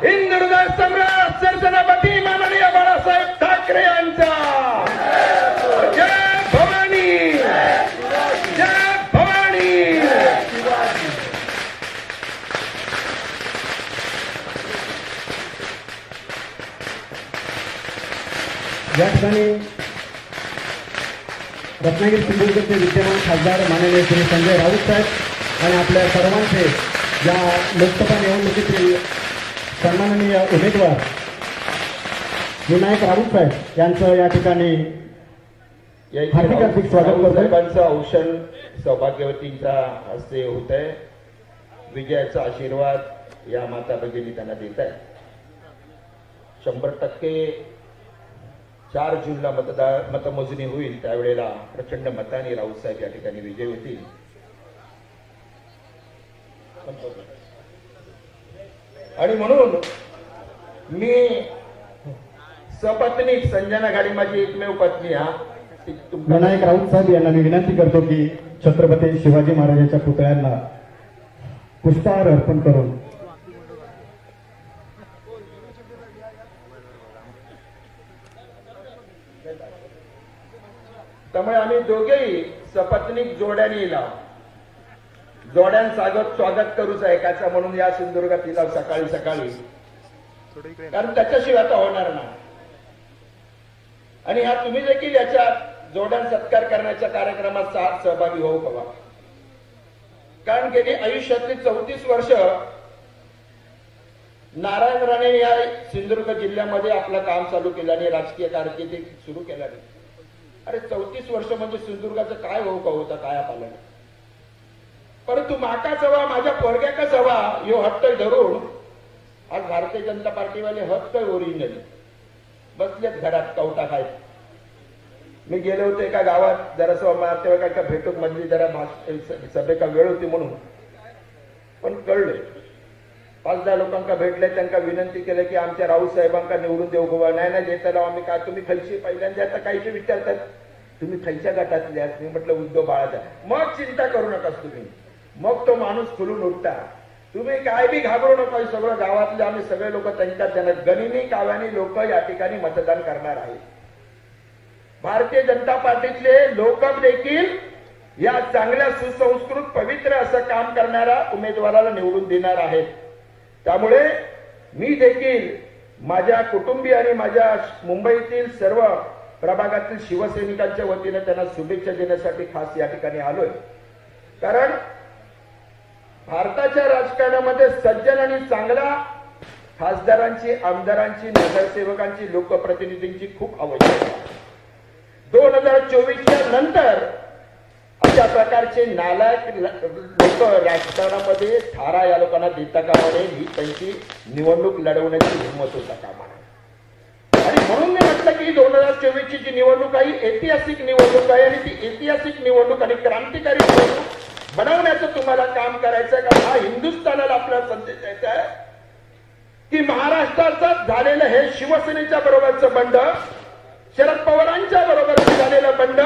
हिंदुहृदय सम्राट सरसेनापती माननीय बाळासाहेब ठाकरे यांचा जय भवानी, जय भवानी. या ठिकाणी रत्नागिरी सिंधुदुर्गचे विद्यमान खासदार माननीय श्री संजय राऊत साहेब आणि आपल्या सर्वांचे या लोकसभा निवडणुकीतील सन्माननीय उमेदवार विनायक राऊत साहेब यांचं या ठिकाणी हार्दिक हार्दिक स्वागत करतो. साहेबांचं औषण सौभाग्यवतींच्या हस्ते होत आहे. विजयाचा आशीर्वाद या माता भगिनी त्यांना देत आहे. 100% 4 जूनला मतमोजणी होईल, त्यावेळेला प्रचंड मताने राऊत साहेब या ठिकाणी विजयी होतील. आणि म्हणून मी सपत्नीक संजना घाडी माझी एकमेव पत्नी विनायक राऊत साहेब यांना मी विनंती करतो की छत्रपती शिवाजी महाराजांच्या पुतळ्यांना पुष्पहार अर्पण करून त्यामुळे आम्ही दोघेही सपत्नीक जोड्याने येला जोड्यान स्वागत करूच ऐकायचा म्हणून या सिंधुदुर्गात येला सकाळी सकाळी, कारण त्याच्याशिवाय आता होणार नाही. आणि ह्या तुम्ही देखील याच्या जोड्यान सत्कार करण्याच्या कार्यक्रमात सहभागी होऊ हवा. कारण गेली आयुष्यातली 34 वर्ष नारायण राणे या सिंधुदुर्ग जिल्ह्यामध्ये आपलं काम चालू केलं आणि राजकीय कारकीर्द सुरू केला. अरे 34 वर्ष म्हणजे सिंधुदुर्गाचं काय होऊ का होता काय पालन. परंतु माका जवा माझ्या पोरग्याका जवा यो हट्ट धरून आज भारतीय जनता पार्टीवाले हट्ट ओरिजिनल बसलेत घरात कवटा खायत. मी गेले होते एका गावात जरासं तेव्हा काय भेटूक मधली जरा सभेका वेळ होती म्हणून, पण कळले 5-10 लोकांना भेटले, त्यांना विनंती केली की आमच्या राऊत साहेबांना निवडून देऊ गोवा. नाही देता आम्ही काय तुम्ही खैशी पहिल्यांदा आता काहीशी विचारतात तुम्ही खैच्या गटातले मी म्हटलं उद्धव बाळाचा. मग चिंता करू नकास तुम्ही, मग तो माणूस खुलून उठता. तुम्ही काय बी घाबरू नका. सगळं गावातले आम्ही सगळे लोक त्यांच्या गणिनी काव्यानी लोक या ठिकाणी मतदान करणार आहेत. भारतीय जनता पार्टीतले लोक देखील या चांगल्या सुसंस्कृत पवित्र असं काम करणाऱ्या उमेदवाराला निवडून देणार आहेत. त्यामुळे मी देखील माझ्या कुटुंबीय आणि माझ्या मुंबईतील सर्व प्रभागातील शिवसैनिकांच्या वतीने त्यांना शुभेच्छा देण्यासाठी खास या ठिकाणी आलोय. कारण भारताच्या राजकारणामध्ये सज्जन आणि चांगल्या खासदारांची, आमदारांची, नगरसेवकांची, लोकप्रतिनिधींची खूप आवश्यकता आहे. 2024च्या नंतर अशा प्रकारचे नालायक लोक राजकारणामध्ये थारा या लोकांना देता कामा नये, ही त्यांची निवडणूक लढवण्याची हिंमत होता कामा नये. आणि म्हणून मी म्हटलं की 2024ची जी निवडणूक आहे ऐतिहासिक निवडणूक आहे आणि ती ऐतिहासिक निवडणूक आणि क्रांतिकारी निवडणूक बनवण्याचं तुम्हाला काम करायचं आहे. कारण हा हिंदुस्थानाला आपला संदेश द्यायचा आहे की महाराष्ट्राचा झालेलं हे शिवसेनेच्या बरोबरचं बंड, शरद पवारांच्या बरोबर झालेलं बंड,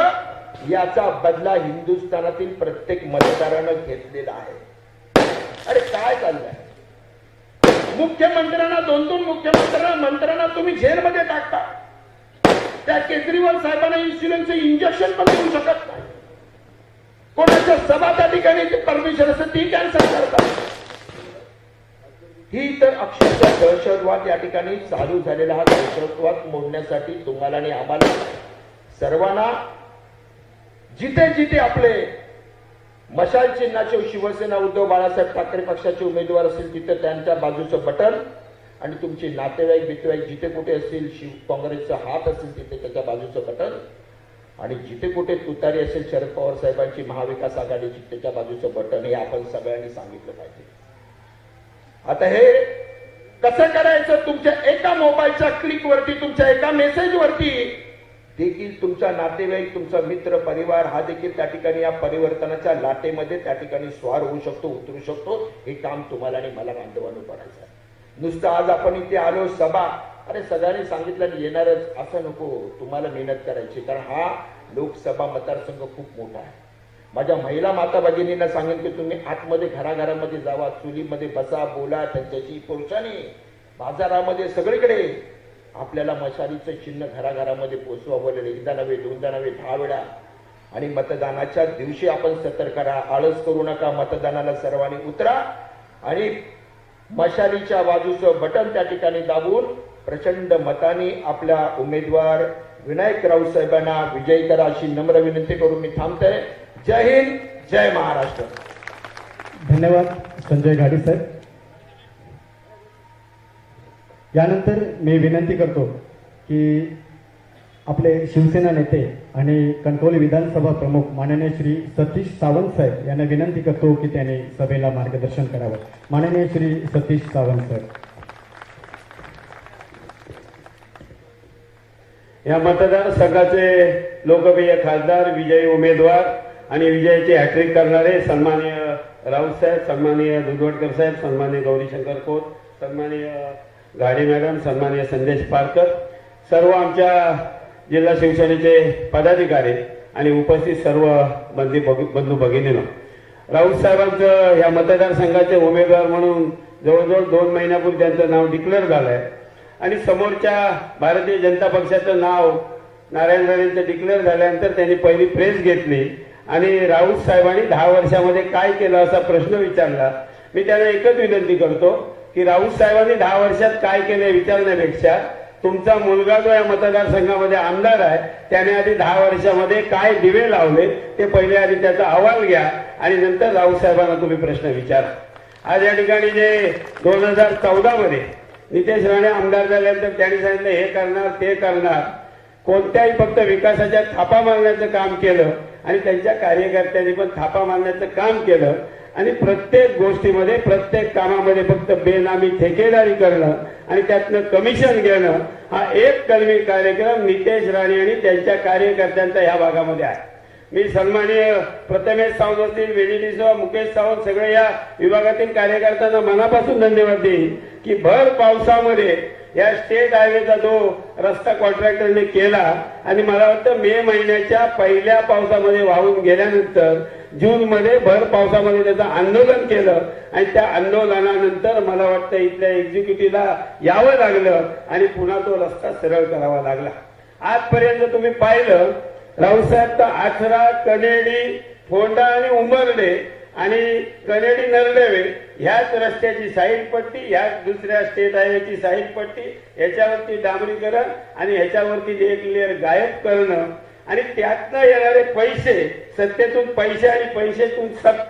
याचा बदला हिंदुस्थानातील प्रत्येक मतदारानं घेतलेला आहे. अरे काय चाललंय, मुख्यमंत्र्यांना 2 मंत्र्यांना तुम्ही जेलमध्ये टाकता. त्या केजरीवाल साहेबांना इन्सुलिनचं इंजेक्शन पण देऊ शकत नाही. कोणाच्या सभा त्या ठिकाणी परमिशन असते ती कॅन्सल करतात. ही तर अक्षरशः दहशतवाद या ठिकाणी चालू झालेला हा दहशतवाद मोडण्यासाठी तुम्हाला आणि आम्हाला सर्वांना जिथे जिथे आपले मशाल चिन्हाचे शिवसेना उद्धव बाळासाहेब ठाकरे पक्षाचे उमेदवार असतील तिथे त्यांच्या बाजूचं बटन आणि तुमचे नातेवाईक बितेवाईक जिथे कुठे असतील, काँग्रेसचा हात असेल तिथे त्याच्या बाजूचं बटन, आणि जिथे कुठे तुतारी असेल शरद पवार साहेबांची महाविकास आघाडीची त्याच्या बाजूचं बटन, हे आपण सगळ्यांनी सांगितलं पाहिजे. आता हे कसं करायचं, तुमच्या एका मोबाईलच्या क्लिकवरती, तुमच्या एका मेसेजवरती देखील तुमचा नातेवाईक, तुमचा मित्र परिवार हा देखील त्या ठिकाणी या परिवर्तनाच्या लाटेमध्ये त्या ठिकाणी स्वार होऊ शकतो, उतरू शकतो. हे काम तुम्हाला आणि मला बांधवांनो करायचं आहे. नुसतं आज आपण इथे आलो सभा, अरे सगळ्यांनी सांगितलं येणारच असं नको, तुम्हाला मेहनत करायची. कारण हा लोकसभा मतदारसंघ खूप मोठा आहे. माझ्या महिला माता भगिनींना सांगेन की तुम्ही आतमध्ये घराघरामध्ये जावा, चुलीमध्ये बसा, बोला त्यांच्याशी, पुरुषांनी बाजारामध्ये सगळीकडे आपल्याला मशालीचं चिन्ह घराघरामध्ये पोचवा. बोलेल एकदा नव्हे, दोनदा नव्हे, 10 वेळा. आणि मतदानाच्या दिवशी आपण सतर्क राहा, आळस करू नका. मतदानाला सर्वांनी उतरा आणि मशालीच्या बाजूचं बटन त्या ठिकाणी दाबून प्रचंड मताने आपल्या उमेदवार विनायक राऊत साहेबांना विजयी करा अशी नम्र विनंती करून मी थांबतोय. जय हिंद, जय महाराष्ट्र. धन्यवाद संजय घाडी साहेब. यानंतर मी विनंती करतो की आपले शिवसेना नेते आणि कणकवली विधानसभा प्रमुख माननीय श्री सतीश सावंत साहेब यांना विनंती करतो की त्यांनी सभेला मार्गदर्शन करावं. माननीय श्री सतीश सावंत साहेब. या मतदारसंघाचे लोकप्रिय खासदार, विजयी उमेदवार आणि विजयाची हॅट्रिक करणारे सन्माननीय राऊत साहेब, सन्माननीय दुधवटकर साहेब, सन्माननीय गौरीशंकर खोत, सन्माननीय घाडी मॅडम, सन्माननीय संदेश पारकर, सर्व आमच्या जिल्हा शिवसेनेचे पदाधिकारी आणि उपस्थित सर्व बंधू भगिनींनो, राऊत साहेबांचं या मतदारसंघाचे उमेदवार म्हणून जवळजवळ 2 महिन्यापूर्वी त्यांचं नाव डिक्लेअर झालंय आणि समोरच्या भारतीय जनता पक्षाचं नाव नारायण राणेंचं डिक्लेअर झाल्यानंतर त्यांनी पहिली प्रेस घेतली आणि राऊत साहेबांनी 10 वर्षामध्ये काय केलं असा प्रश्न विचारला. मी त्यांना एकच विनंती करतो की राऊत साहेबांनी 10 वर्षात काय केले विचारण्यापेक्षा तुमचा मुलगा जो या मतदारसंघामध्ये आमदार आहे त्याने आधी 10 वर्षामध्ये काय दिवे लावले ते पहिले आधी त्याचा अहवाल घ्या आणि नंतर राऊत साहेबांना तुम्ही प्रश्न विचारा. आज या ठिकाणी जे 2014 मध्ये नितेश राणे आमदार झाल्यानंतर त्यांनी सांगितलं हे करणार ते करणार, कोणत्याही फक्त विकासाच्या थापा मारण्याचं काम केलं आणि त्यांच्या कार्यकर्त्यांनी पण थापा मारण्याचं काम केलं आणि प्रत्येक गोष्टीमध्ये प्रत्येक कामामध्ये फक्त बेनामी ठेकेदारी करणं आणि त्यातनं कमिशन घेणं हा एक कलमी कार्यक्रम नितेश राणे आणि त्यांच्या कार्यकर्त्यांचा या भागामध्ये आहे. मी सन्माननीय प्रथमेश सावंत असतील, वेदिनीसह मुकेश सावंत, सगळे या विभागातील कार्यकर्त्यांना मनापासून धन्यवाद देईन की भर पावसामध्ये या स्टेट हायवेचा जो रस्ता कॉन्ट्रॅक्टरने केला आणि मला वाटतं मे महिन्याच्या पहिल्या पावसामध्ये वाहून गेल्यानंतर जून मध्ये भर पावसामध्ये त्याचं आंदोलन केलं आणि त्या आंदोलनानंतर मला वाटतं इथल्या एक्झिक्युटिव्हला यावं लागलं आणि पुन्हा तो रस्ता सरळ करावा लागला. आजपर्यंत तुम्ही पाहिलं राऊतसाहेब तर आचरा, कनेडी, फोंडा आणि उंबर्डे आणि कनेडी नरडेवे ह्याच रस्त्याची साईड पट्टी, ह्याच दुसऱ्या स्टेट हायवेची साईड पट्टी, ह्याच्यावरती डांबरीकरण आणि ह्याच्यावरती एक लेअर गायब करणं आणि त्यातनं येणारे पैसे, सत्तेतून पैसे आणि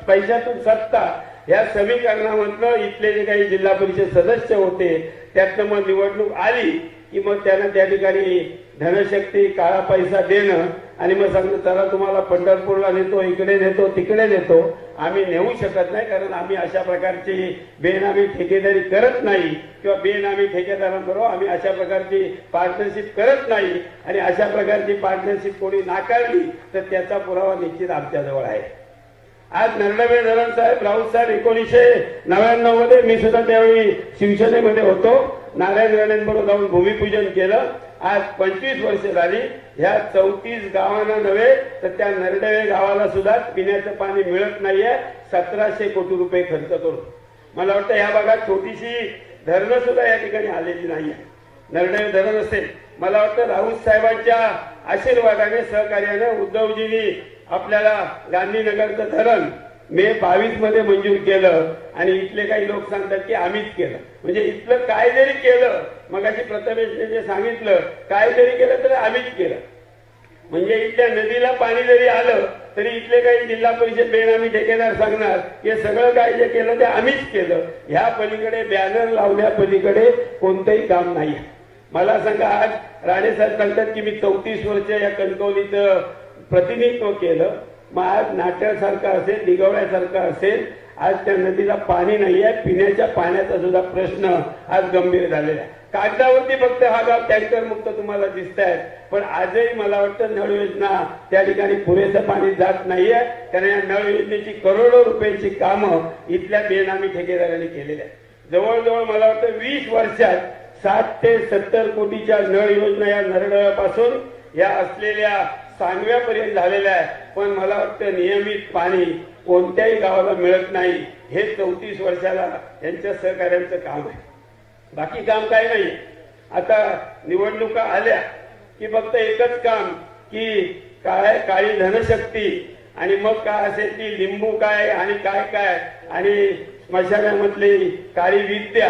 पैशातून सत्ता या समीकरणामधलं इथले जे काही जिल्हा परिषद सदस्य होते त्यातनं मग निवडणूक आली की मग त्यांना त्या ठिकाणी धनशक्ती, काळा पैसा देणं आणि मग सांगतो चला तुम्हाला पंढरपूरला नेतो, इकडे नेतो, तिकडे नेतो. आम्ही नेऊ शकत नाही कारण आम्ही अशा प्रकारची बेनामी ठेकेदारी करत नाही किंवा बेनामी ठेकेदारांबरोबर आम्ही अशा प्रकारची पार्टनरशिप करत नाही आणि अशा प्रकारची पार्टनरशिप कोणी नाकारली तर त्याचा पुरावा निश्चित आमच्याजवळ आहे. आज नरडवे धरण साहेब, राऊत साहेब 1999 मध्ये मी सुद्धा त्यावेळी शिवसेनेमध्ये होतो, नारायण राणेंबरोबर जाऊन भूमिपूजन केलं. आज 25 वर्ष झाली. ह्या 34 गावांना नव्हे तर त्या नरडवे गावाला सुद्धा पिण्याचं पाणी मिळत नाहीये. 1700 कोटी रुपये खर्च करून मला वाटतं या भागात छोटीशी धरणं सुद्धा या ठिकाणी आलेली नाहीये. नरडवे धरण असेल, मला वाटतं राऊत साहेबांच्या आशीर्वादाने, सहकार्याने उद्धवजींनी आपल्याला गांधीनगरचं धरण मे 22 मध्ये मंजूर केलं आणि इथले काही लोक सांगतात की आम्हीच केलं. म्हणजे इथलं काय जरी केलं, मगाशी प्रथमेशने जे सांगितलं, काय जरी केलं तर आम्हीच केलं. म्हणजे इथल्या नदीला पाणी जरी आलं तरी इथले काही जिल्हा परिषद बेनामी ठेकेदार सांगणार हे सगळं काय जे केलं ते आम्हीच केलं. ह्या पलीकडे बॅनर लावल्या पलीकडे कोणतंही काम नाही. मला सांगा, आज राणेसाहेब सांगतात की मी 34 वर्ष या कणकवलीचं प्रतिनिधित्व केलं. मग आज नाट्यासारखं असेल, दिगवळ्यासारखं असेल, आज त्या नदीला पाणी नाही आहे. पिण्याच्या पाण्याचा सुद्धा प्रश्न आज गंभीर झालेला आहे. कागदावरती फक्त हा गाव टँकर मुक्त तुम्हाला दिसत आहे, पण आजही मला वाटतं नळ योजना त्या ठिकाणी पुरेसं पाणी जात नाहीये. कारण या नळ योजनेची करोडो रुपयांची कामं इथल्या बेनामी ठेकेदारांनी केलेली आहे. जवळजवळ मला वाटतं 20 वर्षात 60 ते 70 कोटीच्या नळ योजना या नरडव्यापासून या असलेल्या सांगव्यापर्यंत झालेला आहे, पण मला वाटतं नियमित पाणी कोणत्याही गावाला मिळत नाही. हे 34 वर्षाला यांच्या सहकार्यांचं काम आहे, बाकी काम काही नाही. आता निवडणुका आल्या की फक्त एकच काम की काय काळी धनशक्ती आणि मग काय असेल ती लिंबू काय आणि काय काय आणि स्मशानामधली काळी विद्या.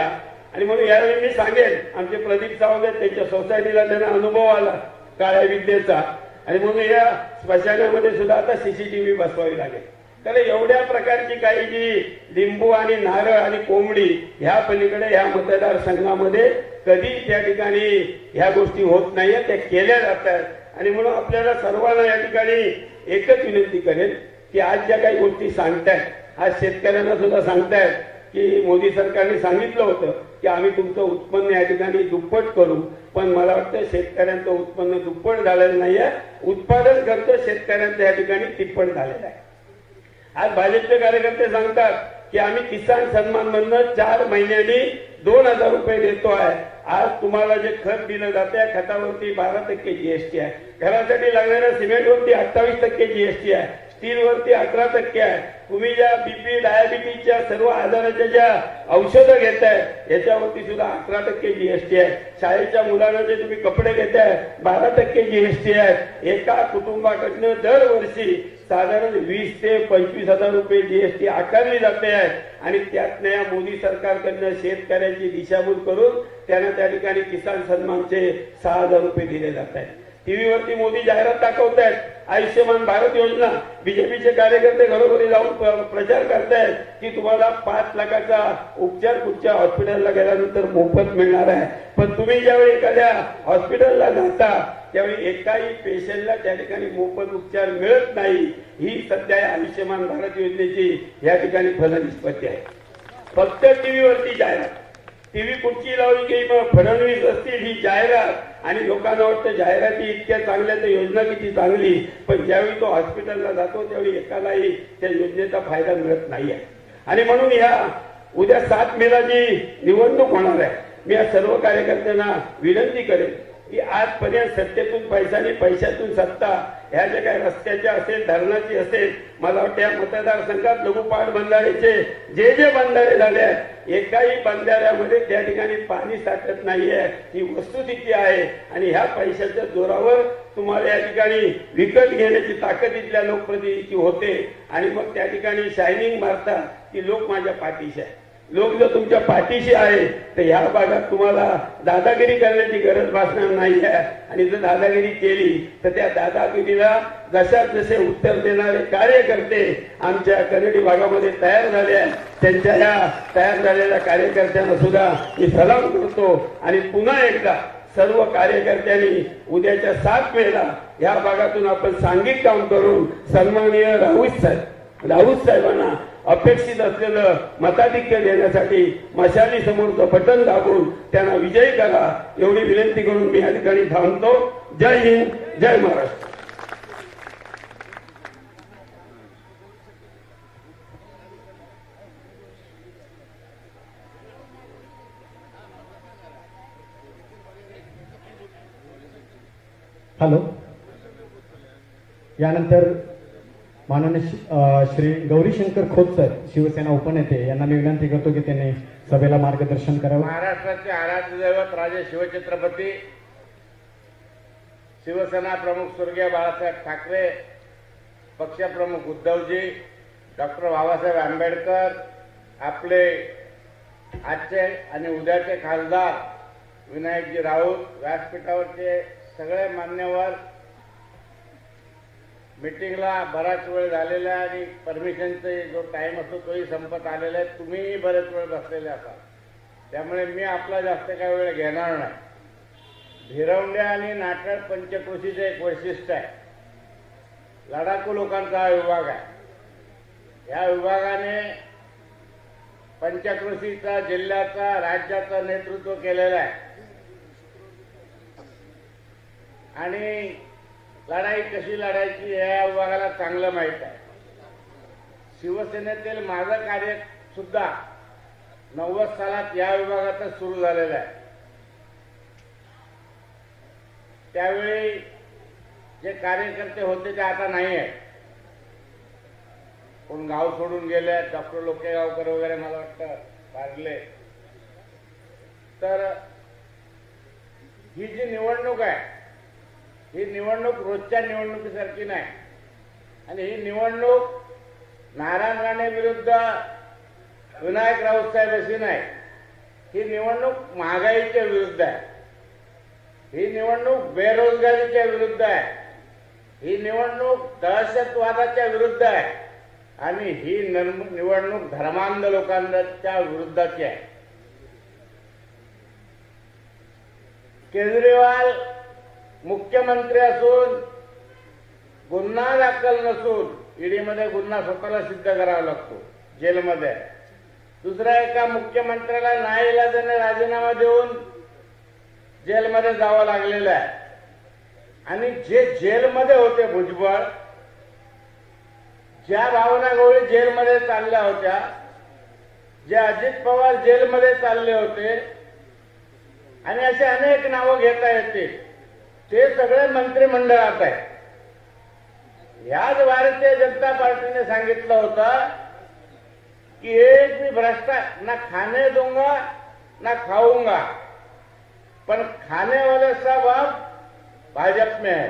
आणि म्हणून यावेळी मी सांगेन, आमचे प्रदीप सावंत त्यांच्या सोसायटीला त्यांना अनुभव आला काळ्या विद्येचा, आणि म्हणून या स्मशानामध्ये सुद्धा आता सीसीटीव्ही बसवावी लागेल. तर एवढ्या प्रकारची काही जी लिंबू आणि नारळ आणि कोंबडी ह्या पलीकडे ह्या मतदारसंघामध्ये कधी त्या ठिकाणी ह्या गोष्टी होत नाहीये, त्या केल्या जातात. आणि म्हणून आपल्याला सर्वांना या ठिकाणी एकच विनंती करेन की आज ज्या काही गोष्टी सांगतायत, आज शेतकऱ्यांना सुद्धा सांगतायत की मोदी सरकारने सांगितलं होतं की आम्ही तुमचं उत्पन्न या ठिकाणी दुप्पट करू, पण मला वाटतं शेतकऱ्यांचं उत्पन्न दुप्पट झालेलं नाहीये, उत्पादन खर्च शेतकऱ्यांचं या ठिकाणी तिप्पट झालेला आहे. आज भाजपचे कार्यकर्ते सांगतात की आम्ही किसान सन्मान मधनं 4 महिन्यांनी 2000 रुपये देतो आहे. आज तुम्हाला जे खत दिलं जाते खतावरती 12% जीएसटी आहे, घरासाठी लागणाऱ्या सिमेंटवरती 28% जीएसटी आहे, स्टीलवरती 18% आहे. तुम्ही ज्या बीपी डायबिटीसच्या सर्व आजाराच्या ज्या औषधं घेताय याच्यावरती सुद्धा 18% जीएसटी आहे. शाळेच्या मुलांना जे तुम्ही कपडे घेताय 12% जीएसटी आहे. एका कुटुंबाकडनं दरवर्षी साधारण 20 ते 25 हजार रुपये जीएसटी आकारली जाते आहे. आणि त्यातनं या मोदी सरकारकडनं शेतकऱ्यांची दिशाभूल करून त्यांना त्या ठिकाणी किसान सन्मानचे 6,000 रुपये दिले जात आहेत. टीव्हीवरती मोदी जाहिरात दाखवतायत, आयुष्यमान भारत योजना. बीजेपीचे कार्यकर्ते घरोघरी जाऊन प्रचार करतायत की तुम्हाला 5 लाखाचा उपचार कुठच्या हॉस्पिटलला गेल्यानंतर मोफत मिळणार आहे. पण तुम्ही ज्यावेळी एखाद्या हॉस्पिटलला जाता त्यावेळी एकाही पेशंटला त्या ठिकाणी मोफत उपचार मिळत नाही. ही सध्या आयुष्यमान भारत योजनेची या ठिकाणी फलनिष्पत्ती आहे. फक्त टीव्हीवरती जाहिरात, टीव्ही कुठची लावली की मग फडणवीस असतील ही जाहिरात, आणि लोकांना वाटतं जाहिराती इतक्या चांगल्या तर योजना किती चांगली, पण ज्यावेळी तो हॉस्पिटलला जातो त्यावेळी एकालाही त्या योजनेचा फायदा मिळत नाहीये. आणि म्हणून या उद्या 7 मेला जी निवडणूक होणार आहे, मी या सर्व कार्यकर्त्यांना विनंती करेन की आजपर्यंत सत्तेतून पैसा आणि पैशातून सत्ता ह्या ज्या काही रस्त्याच्या असेल, धरणाची असेल, मला वाटतं या मतदारसंघात लघुपाट बंधारेचे जे बंधारे झाले आहेत एकाही बंधाऱ्यामध्ये त्या ठिकाणी पाणी साठत नाहीये, ही वस्तुस्थिती आहे. आणि ह्या पैशाच्या जोरावर तुम्हाला या ठिकाणी विकत घेण्याची ताकद इथल्या लोकप्रतिनिधीची होते. आणि मग त्या ठिकाणी शायनिंग मारतात की लोक माझ्या पाठीशी आहे. लोक जर तुमच्या पाठीशी आहे तर ह्या भागात तुम्हाला दादागिरी करण्याची गरज भासणार नाही आहे. आणि जर दादागिरी केली तर त्या दादागिरीला जसे उत्तर देणारे कार्यकर्ते आमच्या कनेडी भागामध्ये तयार झाले आहेत, त्यांच्या या तयार झालेल्या कार्यकर्त्यांना सुद्धा मी सलाम करतो. आणि पुन्हा एकदा सर्व कार्यकर्त्यांनी उद्याच्या 7 मेला या भागातून आपण सांघिक काम करून सन्माननीय राऊत साहेबांना अपेक्षित असलेलं मताधिक्य देण्यासाठी मशाली समोरचं बटन दाबून त्यांना विजयी करा, एवढी विनंती करून मी या ठिकाणी थांबतो. जय हिंद, जय महाराष्ट्र. हॅलो. यानंतर माननीय श्री गौरीशंकर खोत सर, शिवसेना उपनेते, यांना मी विनंती करतो की त्यांनी सभेला मार्गदर्शन करावं. महाराष्ट्राचे आराध्य दैवत राजे शिवछत्रपती, शिवसेना प्रमुख स्वर्गीय बाळासाहेब ठाकरे, पक्षप्रमुख उद्धवजी, डॉक्टर बाबासाहेब आंबेडकर, आपले आजचे आणि उद्याचे खासदार विनायकजी राऊत, व्यासपीठावरचे सगळे मान्यवर, मीटिंगला बराच वेळ झालेला आहे आणि परमिशनचा जो टाइम असतो तोही संपत आलेला आहे. तुम्हीही बरेच वेळ बसलेले असाल, त्यामुळे मी आपला जास्त काही वेळ घेणार नाही. भिरवंड्या आणि नाटळ पंचकृषीचं एक वैशिष्ट्य आहे, लडाखू लोकांचा हा विभाग आहे. या विभागाने पंचकृषीचा, जिल्ह्याचा, राज्याचं नेतृत्व केलेलं आहे आणि लढाई कशी लढायची या विभागाला चांगलं माहीत आहे. शिवसेनेतील माझं कार्य सुद्धा 90 सालात या विभागातच सुरू झालेलं आहे. त्यावेळी जे कार्यकर्ते होते ते आता नाही आहेत. कोण गाव सोडून गेले, डॉक्टर लोकेगावकर वगैरे मला वाटतं वारले. तर ही जी निवडणूक आहे, ही निवडणूक रोजच्या निवडणुकीसारखी नाही. आणि ही निवडणूक नारायण राणे विरुद्ध विनायक राऊत साहेब अशी नाही. ही निवडणूक महागाईच्या विरुद्ध आहे. ही निवडणूक बेरोजगारीच्या विरुद्ध आहे. ही निवडणूक दहशतवादाच्या विरुद्ध आहे. आणि ही निवडणूक धर्मांध लोकांच्या विरुद्धाची आहे. केजरीवाल मुख्यमंत्री असून गुन्हा दाखल नसून ईडीमध्ये गुन्हा स्वतःला सिद्ध करावा लागतो, जेलमध्ये. दुसऱ्या एका मुख्यमंत्र्याला नाईलाजाने राजीनामा देऊन जेलमध्ये जावं लागलेलं आहे. आणि जे जेलमध्ये होते भुजबळ, ज्या भावना गवळी जेलमध्ये चालल्या होत्या, जे अजित पवार जेलमध्ये चालले होते, आणि असे अनेक नावं घेता येतील, ते सगळे मंत्रिमंडळात आहे. याच भारतीय जनता पार्टीने सांगितलं होतं कि एक भी भ्रष्टाचार ना खाने दूंगा ना खाऊंगा, पण खाने वाले सब अब भाजपा में है,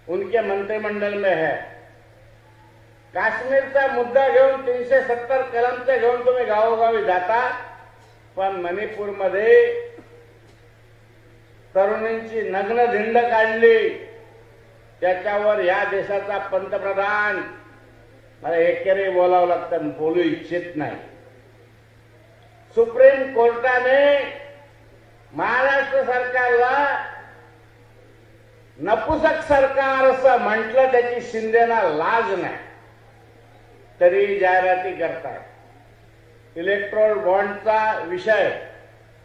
उनके मंत्रिमंडल में है. काश्मीरचा मुद्दा घेऊन 370 कलमचे घेऊन तुम्ही गावोगावी जाता, पण मणिपूरमध्ये तरुणींची नग्न धिंड काढली, त्याच्यावर या देशाचा पंतप्रधान, मला एकेरी बोलावं लागतं, बोलू इच्छित नाही. सुप्रीम कोर्टाने महाराष्ट्र सरकारला नपुसक सरकार असं म्हटलं, त्याची शिंदेना लाज नाही, तरी जाहिराती करताय. इलेक्ट्रोल बॉन्डचा विषय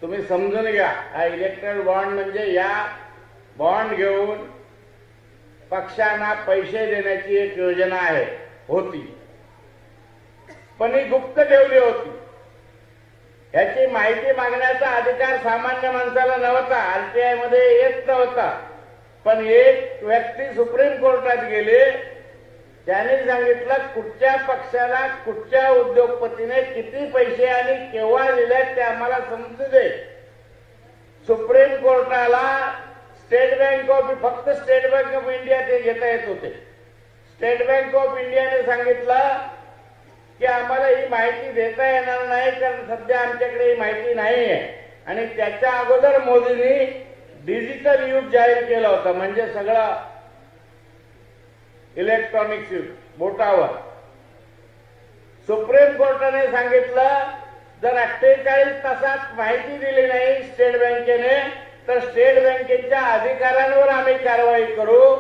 तुम्ही समजून घ्या. हा इलेक्ट्रोल बॉन्ड म्हणजे या बॉन्ड घेऊन पक्षांना पैसे देण्याची एक योजना आहे, होती, पण ही गुप्त ठेवली होती. याची माहिती मागण्याचा अधिकार सामान्य माणसाला नव्हता, आरटीआय मध्ये येत नव्हता. पण एक व्यक्ती सुप्रीम कोर्टात गेले, त्याने सांगितलं कुठच्या पक्षाला कुठच्या उद्योगपतीने किती पैसे आणि केव्हा दिले ते आम्हाला समजू दे. सुप्रीम कोर्टाला फक्त स्टेट बँक ऑफ इंडिया ते घेता येत होते. स्टेट बँक ऑफ इंडियाने सांगितलं की आम्हाला ही माहिती देता येणार नाही, कारण सध्या आमच्याकडे ही माहिती नाही आहे. आणि त्याच्या अगोदर मोदींनी डिजिटल युग जाहीर केलं होतं, म्हणजे सगळं इलेक्ट्रॉनिक्स युग बोटावर. सुप्रीम कोर्टाने सांगितलं जर 48 तासात माहिती दिली नाही स्टेट बँकेने, तर स्टेट बँकेच्या अधिकाऱ्यांवर आम्ही कारवाई करू.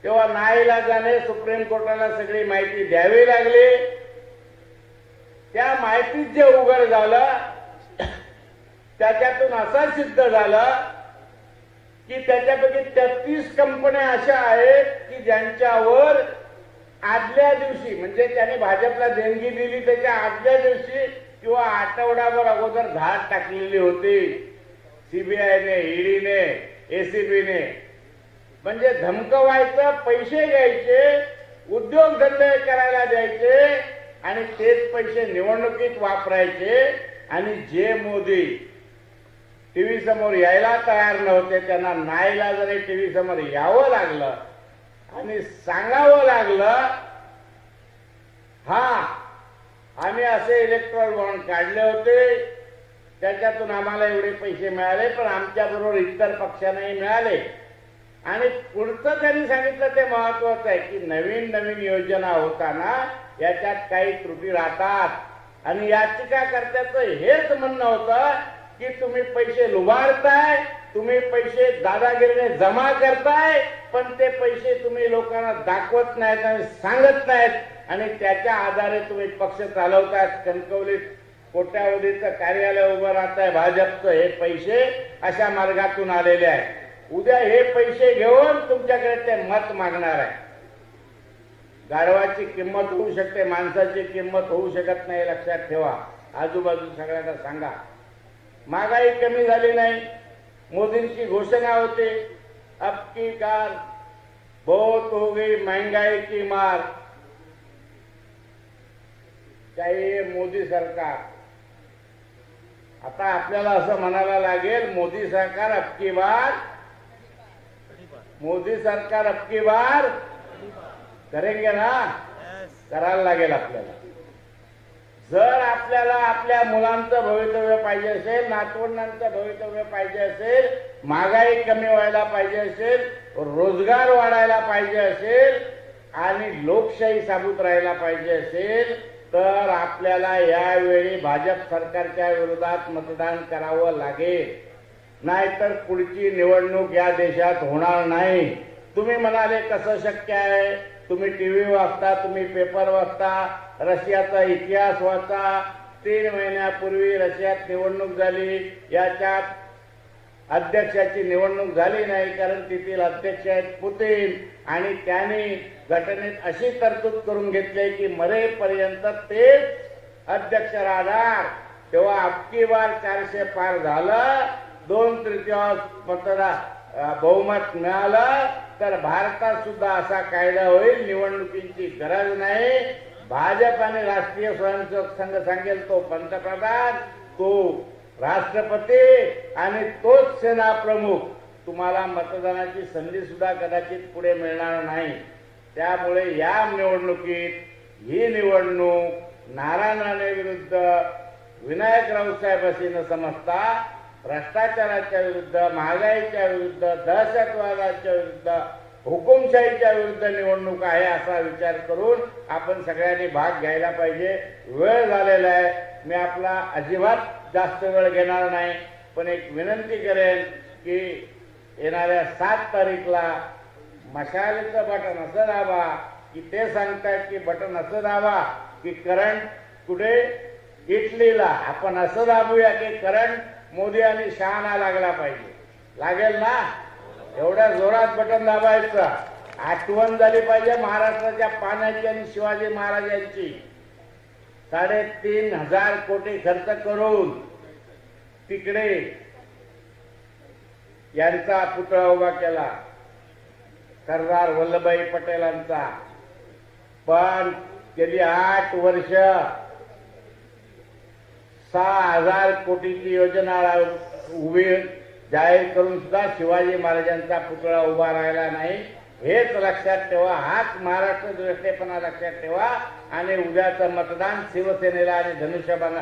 तेव्हा नाईलाजाने सुप्रीम कोर्टाला सगळी माहिती द्यावी लागली. त्या माहितीत जे उघड झालं त्याच्यातून असं सिद्ध झालं की त्याच्यापैकी 33 कंपन्या अशा आहेत की ज्यांच्यावर आदल्या दिवशी, म्हणजे त्यांनी भाजपला देणगी दिली त्याच्या आदल्या दिवशी किंवा आठवडाभर अगोदर धाड टाकलेली होती सीबीआयने, ईडीने, एसीबीने. म्हणजे धमकवायचं, पैसे घ्यायचे, उद्योगधंदे करायला द्यायचे आणि तेच पैसे निवडणुकीत वापरायचे. आणि जे मोदी टीव्ही समोर यायला तयार नव्हते, त्यांना नाईलाजाने टीव्ही समोर यावं लागलं आणि सांगावं लागलं, हा आम्ही असे इलेक्ट्रॉल बॉन्ड काढले होते, त्याच्यातून आम्हाला एवढे पैसे मिळाले, पण आमच्याबरोबर इतर पक्षांनाही मिळाले. आणि पुढचं त्यांनी सांगितलं ते महत्वाचं आहे की नवीन नवीन योजना होताना याच्यात काही त्रुटी राहतात. आणि याचिकाकर्त्याचं हेच म्हणणं होतं की तुम्ही पैसे लुबाडताय, तुम्ही पैसे दादागिरीने जमा करताय, पण ते पैसे तुम्ही लोकांना दाखवत नाहीत आणि सांगत नाहीत, आणि त्याच्या आधारे तुम्ही पक्ष चालवताय. कणकवलीत कोट्यावधीचं कार्यालय उभं राहतंय भाजपचं, हे पैसे अशा मार्गातून आलेले आहेत. उद्या हे पैसे घेऊन तुमच्याकडे ते मत मागणार आहे. गाढवाची किंमत होऊ शकते, माणसाची किंमत होऊ शकत नाही, लक्षात ठेवा. आजूबाजू सगळ्यांना सांगा. महागाई कमी झाली नाही. मोदींची घोषणा होती अब की बार बहुत हो गई महंगाई की मार, चाहिए मोदी सरकार. आता आपल्याला असं म्हणायला लागेल, मोदी सरकार अबकी बार, मोदी सरकार अबकी बार करेंगे ना, करायला लागेल आपल्याला. जर आपल्याला आपल्या मुलांचं भवितव्य पाहिजे असेल, नातवंडांचं भवितव्य पाहिजे असेल, महागाई कमी व्हायला पाहिजे असेल, रोजगार वाढायला पाहिजे असेल आणि लोकशाही साबूत राहायला पाहिजे असेल, तर आपल्याला यावेळी भाजप सरकारच्या विरोधात मतदान करावं लागेल. नाहीतर पुढची निवडणूक या देशात होणार नाही. तुम्ही म्हणाले कसं शक्य आहे, तुम्ही टीव्ही वाचता, तुम्ही पेपर वाचता, रशियाचा इतिहास वाचा. 3 महिन्यापूर्वी रशियात निवडणूक झाली, याच्यात अध्यक्षाची निवडणूक झाली नाही, कारण तेथील अध्यक्ष आहेत पुतीन आणि त्यांनी घटनेत अशी तरतूद करून घेतली की मरेपर्यंत तेच अध्यक्ष राहणार. तेव्हा अबकी बार 400 पार झालं, 2/3 मतदान बहुमत मिळालं, तर भारतात सुद्धा असा कायदा होईल. निवडणुकीची गरज नाही. भाजप आणि राष्ट्रीय स्वयंसेवक संघ सांगेल तो पंतप्रधान, तो राष्ट्रपती आणि तोच सेना प्रमुख. तुम्हाला मतदानाची संधी सुद्धा कदाचित पुढे मिळणार नाही. त्यामुळे या निवडणुकीत ही निवडणूक नारायण राणे विरुद्ध विनायक राऊतसाहेब अशी न समजता भ्रष्टाचाराच्या विरुद्ध, महागाईच्या विरुद्ध, दहशतवादाच्या विरुद्ध, हुकुमशाहीच्या विरुद्ध निवडणूक आहे असा विचार करून आपण सगळ्यांनी भाग घ्यायला पाहिजे. वेळ झालेला आहे. मी आपला अजिबात जास्त वेळ घेणार नाही, पण एक विनंती करेन की येणाऱ्या 7 तारीखला मशालीचं बटन असं दाबा की ते सांगतायत की बटन असं दाबा की करंट कुठे इटलीला, आपण असं दाबूया की करंट मोदी आणि शहाना लागला पाहिजे. लागेल ना? एवढ्या जोरात बटन दाबायचं. आठवण झाली पाहिजे महाराष्ट्राच्या पाण्याची आणि शिवाजी महाराजांची. 3,500 कोटी खर्च करून तिकडे यांचा पुतळा उभा केला, सरदार वल्लभभाई पटेलांचा. पण गेली 8 वर्ष 6,000 कोटीची योजना उभी जाहीर करून सुद्धा शिवाजी महाराजांचा पुतळा उभा राहिला नाही. हेच लक्षात ठेवा. हाच महाराष्ट्र द्वेषेपणा लक्षात ठेवा आणि उद्याचं मतदान शिवसेनेला आणि धनुष्यबाणा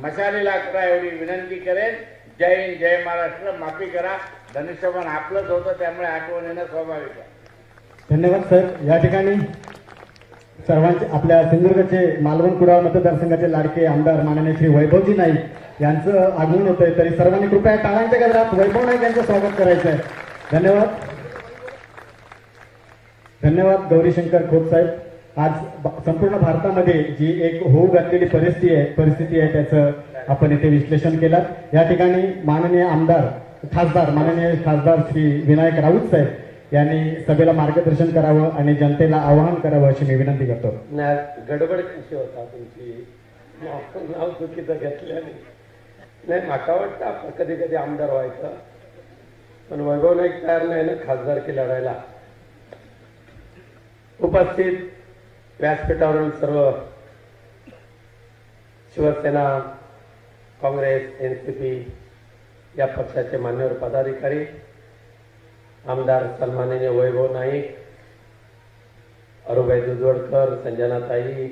मशालीला करा एवढी विनंती करेन. जय हिंद, जय महाराष्ट्र. माफी करा, धनुष्यबाण आपलंच होतं, त्यामुळे आठवण येणं स्वाभाविक आहे. धन्यवाद सर. या ठिकाणी सर्वांचे आपल्या सिंधुदुर्गचे मालवण कुडाळ मतदारसंघाचे लाडके आमदार माननीय श्री वैभवजी नाईक यांचं आगमन होतंय, तरी सर्वांनी कृपया टाळ्यांच्या गजरात वैभव नाईक यांचं स्वागत करायचं आहे. धन्यवाद. धन्यवाद गौरीशंकर खोत साहेब. आज संपूर्ण भारतामध्ये जी एक होऊ घातलेली परिस्थिती आहे त्याचं आपण इथे विश्लेषण केलं. या ठिकाणी माननीय माननीय खासदार श्री विनायक राऊत साहेब यांनी सभेला मार्गदर्शन करावं आणि जनतेला आवाहन करावं अशी मी विनंती करतो. गडबड कशी होता तुमची, नाव चुकीचं घेतल्याने. नाही, माका वाटतं आपण कधी कधी आमदार व्हायचं, पण वैभव नाईक तयार नाही ना खासदारकी लढायला. उपस्थित व्यासपीठावरील सर्व शिवसेना, काँग्रेस, एनसीपी या पक्षाचे मान्यवर पदाधिकारी, आमदार सन्माननीय वैभव नाईक, अरुबाई दुधवडकर, संजनाताई,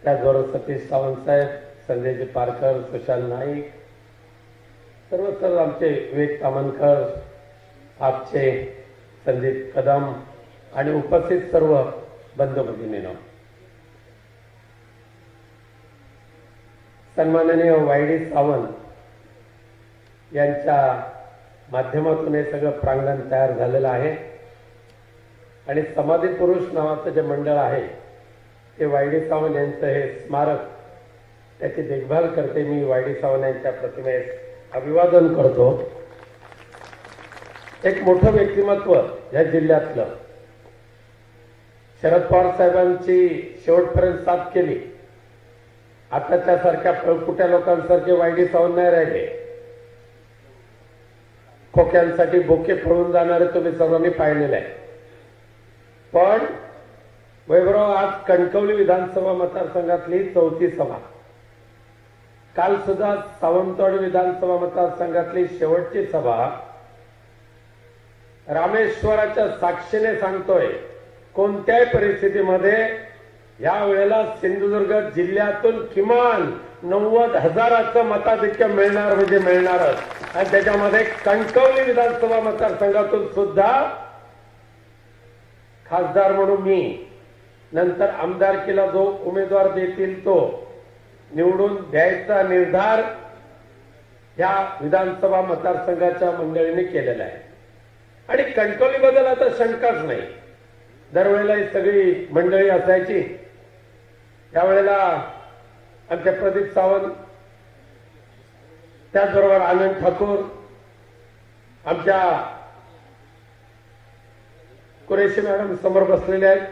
त्याचबरोबर सतीश सावंत साहेब, संजयजी पारकर, सुशांत नाईक, सर्व आमचे विवेक तामणकर, आपचे संदीप कदम आणि उपस्थित सर्व बंधू भगिनींनो, सन्माननीय वाय.डी. सावंत यांच्या माध्यमातून हे सगळं प्रांगण तयार झालेलं आहे आणि समाधी पुरुष नावाचं जे मंडळ आहे ते वाय.डी. सावंत यांचं हे स्मारक, त्याची देखभाल करते मी. वाय.डी. सावंत यांच्या प्रतिमेस अभिवादन करतो. एक मोठं व्यक्तिमत्व या जिल्ह्यातलं, शरद पवार साहेबांची शेवटपर्यंत साथ केली. आताच्या सारख्या पळकुट्या लोकांसारखे वाय.डी. सावंत नाही राहिले. खोक्यांसाठी बोके पळून जाणारे तुम्ही सर्वांनी पाहिलेलं आहे. पण वैभवराव, आज कणकवली विधानसभा मतदारसंघातली 4थी सभा, काल सुद्धा सावंतवाडी विधानसभा मतदारसंघातली शेवटची सभा, रामेश्वराच्या साक्षीने सांगतोय, कोणत्याही परिस्थितीमध्ये या वेळेला सिंधुदुर्ग जिल्ह्यातून किमान 90,000चं मताधिक्य मिळणार म्हणजे मिळणारच. आणि त्याच्यामध्ये कणकवली विधानसभा मतदारसंघातून सुद्धा खासदार म्हणून मी, नंतर आमदारकीला जो उमेदवार देतील तो निवडून द्यायचा निर्धार या विधानसभा मतदारसंघाच्या मंडळीने केलेला आहे. आणि कणकवलीबद्दल आता शंकाच नाही. दरवेळेला ही सगळी मंडळी असायची. त्यावेळेला आमचे प्रदीप सावंत, त्याचबरोबर आनंद ठाकूर, आमच्या कुरेशी मॅडम समोर बसलेले आहेत.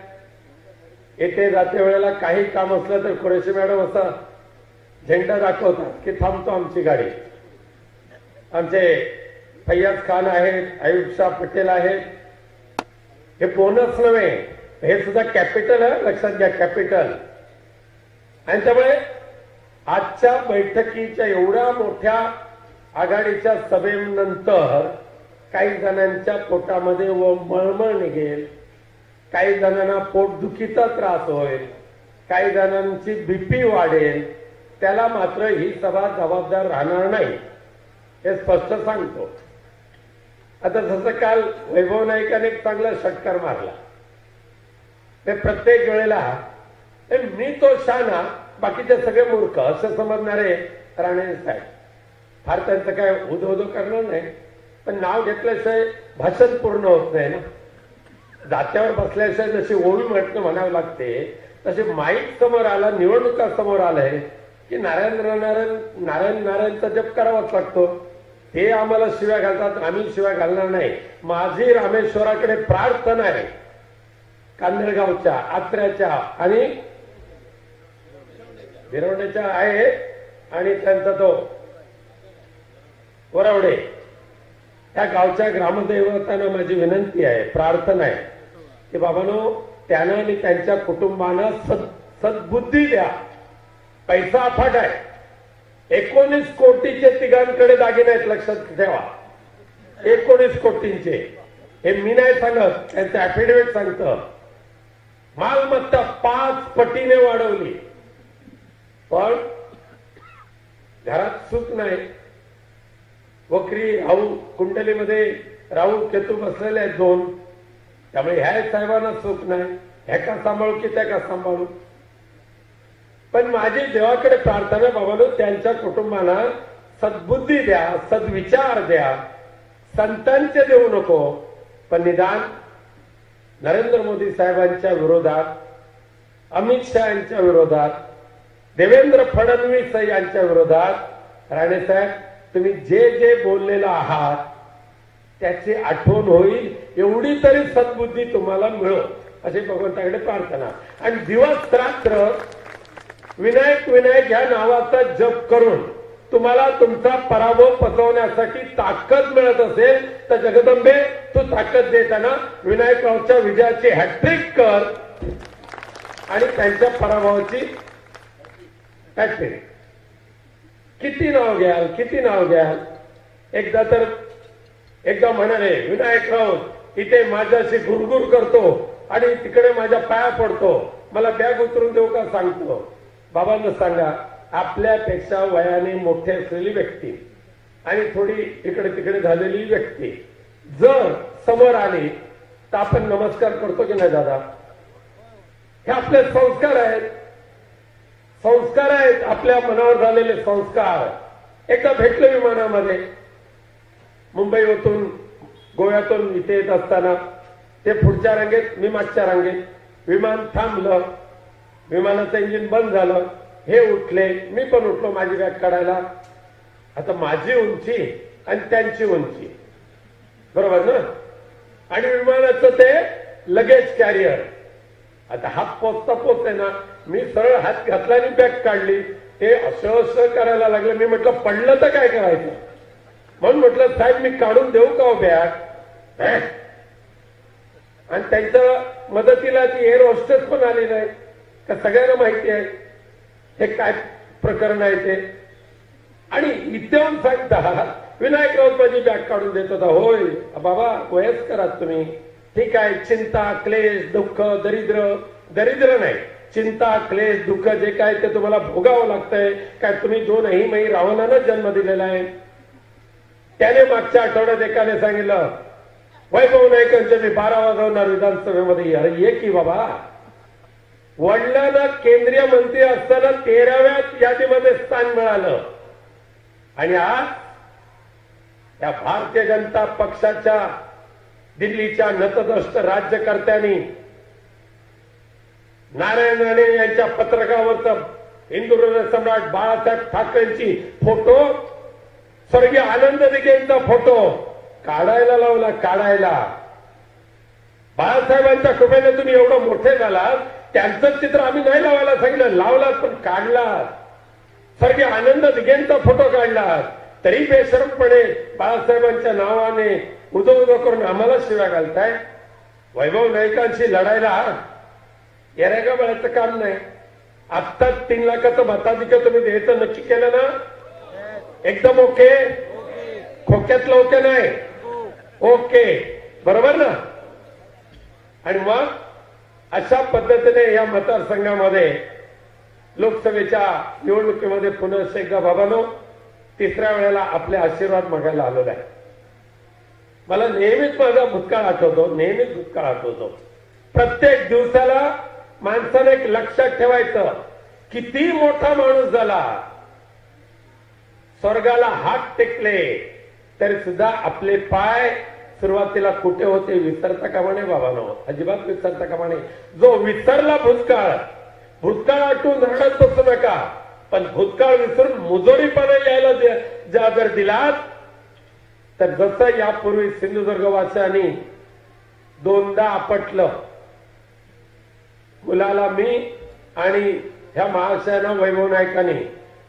येथे जाते वेळेला काही काम असलं तर कुरेशी मॅडम असा झेंडा दाखवतात की थांबतो आमची गाडी. आमचे फैयाज खान आहेत, आयुब शाह पटेल आहेत. हे बोनस नव्हे, हे सुद्धा कॅपिटल आहे, लक्षात घ्या, कॅपिटल. आणि त्यामुळे आजच्या बैठकीच्या एवढ्या मोठ्या आघाडीच्या सभेनंतर काही जणांच्या पोटामध्ये व मळमळ निघेल, काही जणांना पोटदुखीचा त्रास होईल, काही जणांची बीपी वाढेल. त्याला मात्र ही सभा जबाबदार राहणार नाही, हे स्पष्ट सांगतो. आता जसं काल वैभव नाईकाने एक चांगला षटकार मारला, ते प्रत्येक वेळेला मी तो शाना, बाकीचे सगळे मूर्ख असं समजणारे राणे साहेब. फार त्यांचं काय उदो करणार नाही, पण नाव घेतल्याशिवाय भाषण पूर्ण होत नाही ना. जात्यावर बसल्याशिवाय जशी ओळी म्हणावं लागते, तसे माईक समोर आला, निवडणुका समोर आलंय की नारायण नारायण नारायणचा जप करावाच लागतो. ते आम्हाला शिव्या घालतात, आम्ही शिव्या घालणार नाही. माझी रामेश्वराकडे प्रार्थना आहे, कांदळगावच्या, आत्र्याच्या आणि भिरवण्याच्या आहे, आणि त्यांचा तो वरवडे त्या गावच्या ग्रामदैवतांना माझी विनंती आहे, प्रार्थना आहे की बाबांनो, त्यांना आणि त्यांच्या कुटुंबांना सद्बुद्धी द्या. पैसा अफाट आहे, 19 कोटीचे तिघांकडे दागिने आहेत, लक्षात ठेवा. 19 कोटींचे. हे मी नाही सांगत, त्यांचं ऍफिडेव्हिट सांगतं. मालमत्ता 5 पटीने वाढवली, पण घरात सुख नाही. वक्री राहू, कुंडलीमध्ये राहू केतू बसलेले आहेत 2. त्यामुळे ह्या साहेबांना सुख नाही. ह्या का सांभाळू की त्या का सांभाळू. पण माझी देवाकडे प्रार्थना, बाबांनो, त्यांच्या कुटुंबांना सद्बुद्धी द्या, सद्विचार द्या. संतांचे देऊ नको, पण निदान नरेंद्र मोदी साहेबांच्या विरोधात, अमित शहा यांच्या विरोधात, देवेंद्र फडणवीस यांच्या विरोधात राणेसाहेब तुम्ही जे जे बोललेला आहात त्याची आठवण होईल, एवढी तरी सद्बुद्धी तुम्हाला मिळो, अशी भगवंताकडे प्रार्थना. आणि दिवस रात्र विनायक विनायक या नावाचा जप करून तुम्हाला तुमचा पराभव पचवण्यासाठी ताकद मिळत असेल तर जगदंबे, तू ताकद देताना विनायकरावच्या विजयाची हॅट्रिक कर आणि त्यांच्या पराभवाची हॅट्रिक. किती नाव घ्याल, किती नाव घ्याल. एकदा म्हणाले, विनायकराव इथे माझ्याशी गुरगुर करतो आणि तिकडे माझ्या पाया पडतो, मला बॅग उतरून देऊ का सांगतो. बाबांना सांगा, आपल्यापेक्षा वयाने मोठे असलेली व्यक्ती आणि थोडी इकडे तिकडे झालेली व्यक्ती जर समोर आली तर आपण नमस्कार करतो की नाही दादा. हे आपले संस्कार आहेत, संस्कार आहेत, आपल्या मनावर झालेले संस्कार. एकदा भेटले विमानामध्ये, मुंबईतून गोव्यातून इथे येत असताना ते पुढच्या रांगेत, मी मागच्या रांगेत. विमान थांबलं, विमानाचं इंजिन बंद झालं, हे उठले, मी पण उठलो माझी बॅग काढायला. आता माझी उंची आणि त्यांची उंची बरोबर ना, आणि विमानाचं ते लगेज कॅरियर. आता हात पोचता पोचते ना, मी सरळ हात घातला आणि बॅग काढली. ते असं करायला लागलं. मी म्हटलं पडलं तर काय करायचं. म्हणून म्हटलं साहेब मी काढून देऊ का हो बॅग? आणि त्यांच्या मदतीला ती एअर होस्टेस पण आली नाही का? सगळ्यांना माहिती आहे हे काय प्रकरण आहे ते. आणि इथे येऊन सांगता विनायक राऊत माझी बॅग काढून देत होता. होय बाबा वयस्कर आहात तुम्ही, ठीक आहे. चिंता क्लेश दुःख दरिद्र नाही, चिंता क्लेश दुःख जे काय ते तुम्हाला भोगावं लागतंय. काय तुम्ही दोनही मै रावणानं जन्म दिलेला आहे. त्याने मागच्या आठवड्यात एकाने सांगितलं वैभव नाईकांचे मी 12 वाजवणार विधानसभेमध्ये. अरे ये की बाबा, वडिलांना केंद्रीय मंत्री असताना 13व्या यादीमध्ये स्थान मिळालं आणि आज या भारतीय जनता पक्षाच्या दिल्लीच्या नतद्रष्ट राज्यकर्त्यांनी नारायण राणे यांच्या पत्रकावरचं हिंदू हृदय सम्राट बाळासाहेब ठाकरेंची फोटो, स्वर्गीय आनंद दिघेंचा फोटो काढायला लावला. बाळासाहेबांच्या कृपेने तुम्ही एवढं मोठे झालात. त्यांचं चित्र आम्ही नाही लावायला सांगितलं, लावलात पण काढलात. स्वर्गीय आनंद दिघेंचा फोटो काढलात तरी बेशरमपणे बाळासाहेबांच्या नावाने उदो करून आम्हाला शिव्या घालताय. वैभव नाईकांशी लढायला येऱ्या बळाचं काम नाही. आत्ताच 3 लाखाचं मताधिक्य तुम्ही द्यायचं नक्की केलं ना? एकदम ओके, खोक्यातलं ओके नाही, ओके बरोबर ना? आणि मग अशा पद्धतीने या मतदारसंघामध्ये लोकसभेच्या निवडणुकीमध्ये पुन्हा एकदा बाबांनो 3ऱ्या वेळेला आपले आशीर्वाद मागायला आलेला आहे. मला नेहमीच माझा भूतकाळ आठवतो. प्रत्येक दिवसाला माणसाने एक लक्षात ठेवायचं, किती मोठा माणूस झाला, स्वर्गाला हात टेकले तरी सुद्धा आपले पाय सुरुवातीला कुठे होते विसरता कामा नये बाबांनो, अजिबात विसरता कामा नये. जो विसरला भूतकाळ आठवून रडत बसू नका, पण भूतकाळ विसरून मुजोरीपणा यायला जर दिलात तर जसं यापूर्वी सिंधुदुर्गवासियांनी 2दा आपटलं, मुलाला मी आणि ह्या महाशयांना वैभव नाईकांनी,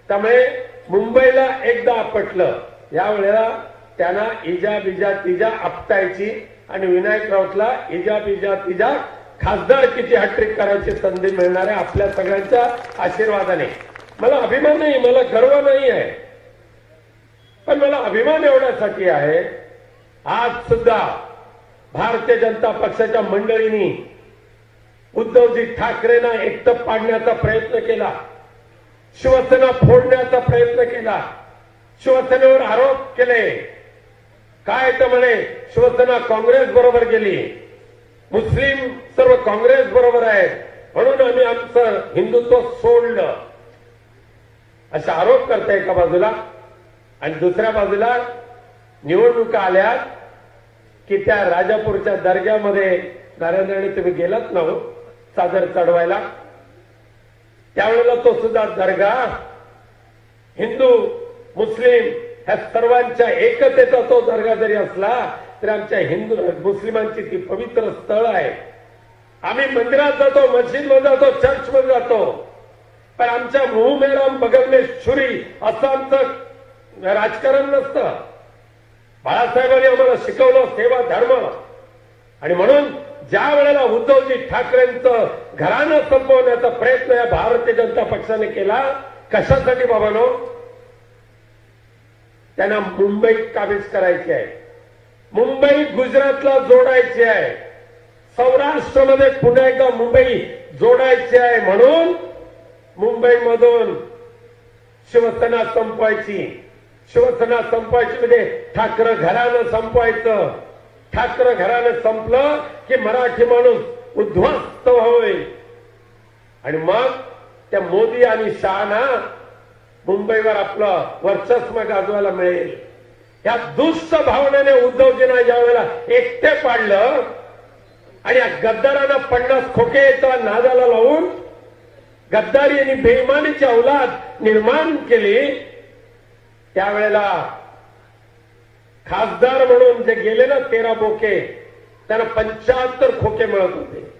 त्यामुळे मुंबईला एकदा आपटलं. यावेळेला त्यांना इजा बिजा तिजा आपटायची आणि विनायक राऊतला इजा बिजा तिजा खासदारकीची हॅट्रिक करायची संधी मिळणार आहे आपल्या सगळ्यांच्या आशीर्वादाने. मला अभिमान नाही, मला गर्व नाही आहे, पण मला अभिमान एवढ्यासाठी आहे आज सुद्धा भारतीय जनता पक्षाच्या मंडळींनी उद्धवजी ठाकरेंना एकटं पाडण्याचा प्रयत्न केला, शिवसेना फोडण्याचा प्रयत्न केला, शिवसेनेवर आरोप केले. काय तर म्हणे शिवसेना काँग्रेस बरोबर गेली, मुस्लिम सर्व काँग्रेस बरोबर आहेत म्हणून आम्ही आमचं हिंदुत्व सोडलं, असे आरोप करताय एका बाजूला. आणि दुसऱ्या बाजूला निवडणुका आल्या की त्या राजापूरच्या दर्ग्यामध्ये नारायण राणे तुम्ही गेलात ना हो चादर चढवायला, त्यावेळेला तो सुद्धा दर्गा हिंदू मुस्लिम ह्या सर्वांच्या एकतेचा तो दर्गा जरी असला तरी आमच्या हिंदू मुस्लिमांची ती पवित्र स्थळ आहे. आम्ही मंदिरात जातो, मस्जिदमध्ये जातो, चर्चमध्ये जातो, पण आमच्या मुंह मेराम बगल में छुरी असं आमचं राजकारण नसतं. बाळासाहेबांनी आम्हाला शिकवलं सेवा धर्म. आणि म्हणून ज्या वेळेला उद्धवजी ठाकरेंचं घराणं संपवण्याचा प्रयत्न या भारतीय जनता पक्षाने केला, कशासाठी बाबांनो? त्यांना मुंबई काबीज करायची आहे, मुंबई गुजरातला जोडायची आहे, सौराष्ट्रामध्ये पुन्हा एकदा मुंबई जोडायची आहे. म्हणून मुंबईमधून शिवसेना संपवायची म्हणजे ठाकरे घराणं संपवायचं. ठाकरे घराणं संपलं की मराठी माणूस उद्ध्वस्त होईल आणि मग त्या मोदी आणि शहाना मुंबईवर आपलं वर्चस्व गाजवायला मिळेल. या दुष्ट भावनेने उद्धवजींना ज्यावेळेला एकटे पाडलं आणि या गद्दारांना 50 खोकेचा नादाला लावून गद्दारी आणि बेईमानीची औलाद निर्माण केली, त्यावेळेला खासदार म्हणून जे गेले ना 13 बोके, त्यांना 75 खोके मिळत होते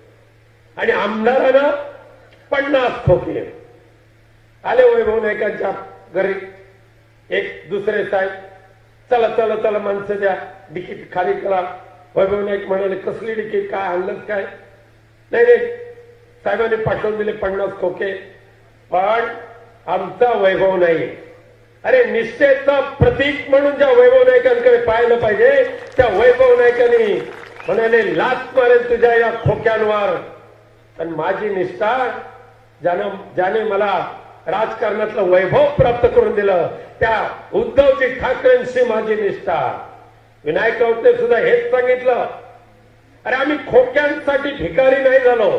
आणि आमदारांना 50 खोके. आले वैभव नाईकांच्या घरी एक दुसरे साहेब, चला चला चला माणसं द्या, तिकीट खाली करा. वैभव नाईक म्हणाले कसली तिकीट, काय आणलंच काय? नाही नाही, साहेबांनी पाठवून दिले 50 खोके, पण आमचा वैभव नाही. अरे निष्ठेचं प्रतीक म्हणून ज्या वैभव नाईकांकडे पाहिलं पाहिजे, त्या वैभव नाईकांनी म्हणाले लाच मारेल तुझ्या या खोक्यांवर. पण माझी निष्ठा, ज्याने मला राजकारणातलं वैभव प्राप्त करून दिलं, त्या उद्धवजी ठाकरेंशी माझी निष्ठा. विनायक राऊतने सुद्धा हेच सांगितलं, अरे आम्ही खोक्यांसाठी भिकारी नाही झालो.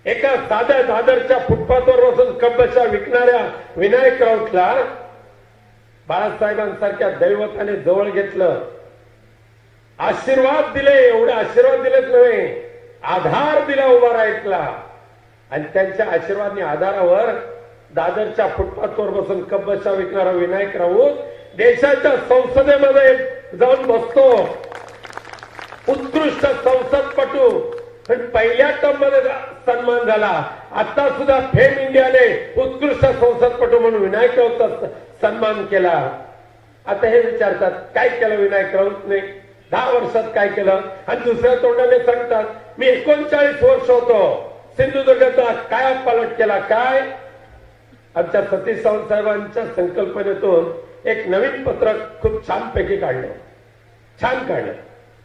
एका साध्या दादरच्या फुटपाथवर बसून कब्बशा विकणाऱ्या विनायक राऊतला बाळासाहेबांसारख्या दैवताने जवळ घेतलं, आशीर्वाद दिले. एवढे आशीर्वाद दिलेच नव्हे, आधार दिला उभा राहायला. आणि त्यांच्या आशीर्वादनी आधारावर दादरच्या फुटपाथवर बसून कब्बशा विकणारा विनायक राऊत देशाच्या संसदेमध्ये जाऊन बसतो. उत्कृष्ट संसदपटू. पण पहिल्या टर्म मध्ये सन्मान झाला. आता सुद्धा फेम इंडियाने उत्कृष्ट संसदपटू म्हणून विनायक राऊतचा सन्मान केला. आता हे विचारतात काय केलं विनायक राऊतने, 10 वर्षात काय केलं? आणि दुसऱ्या तोंडाने सांगतात मी 39 वर्ष होतो, सिंधुदुर्गाचा काय पालट केला. काय आमच्या सतीश सावंत साहेबांच्या संकल्पनेतून एक नवीन पत्रक खूप छानपैकी काढलं, छान काढलं.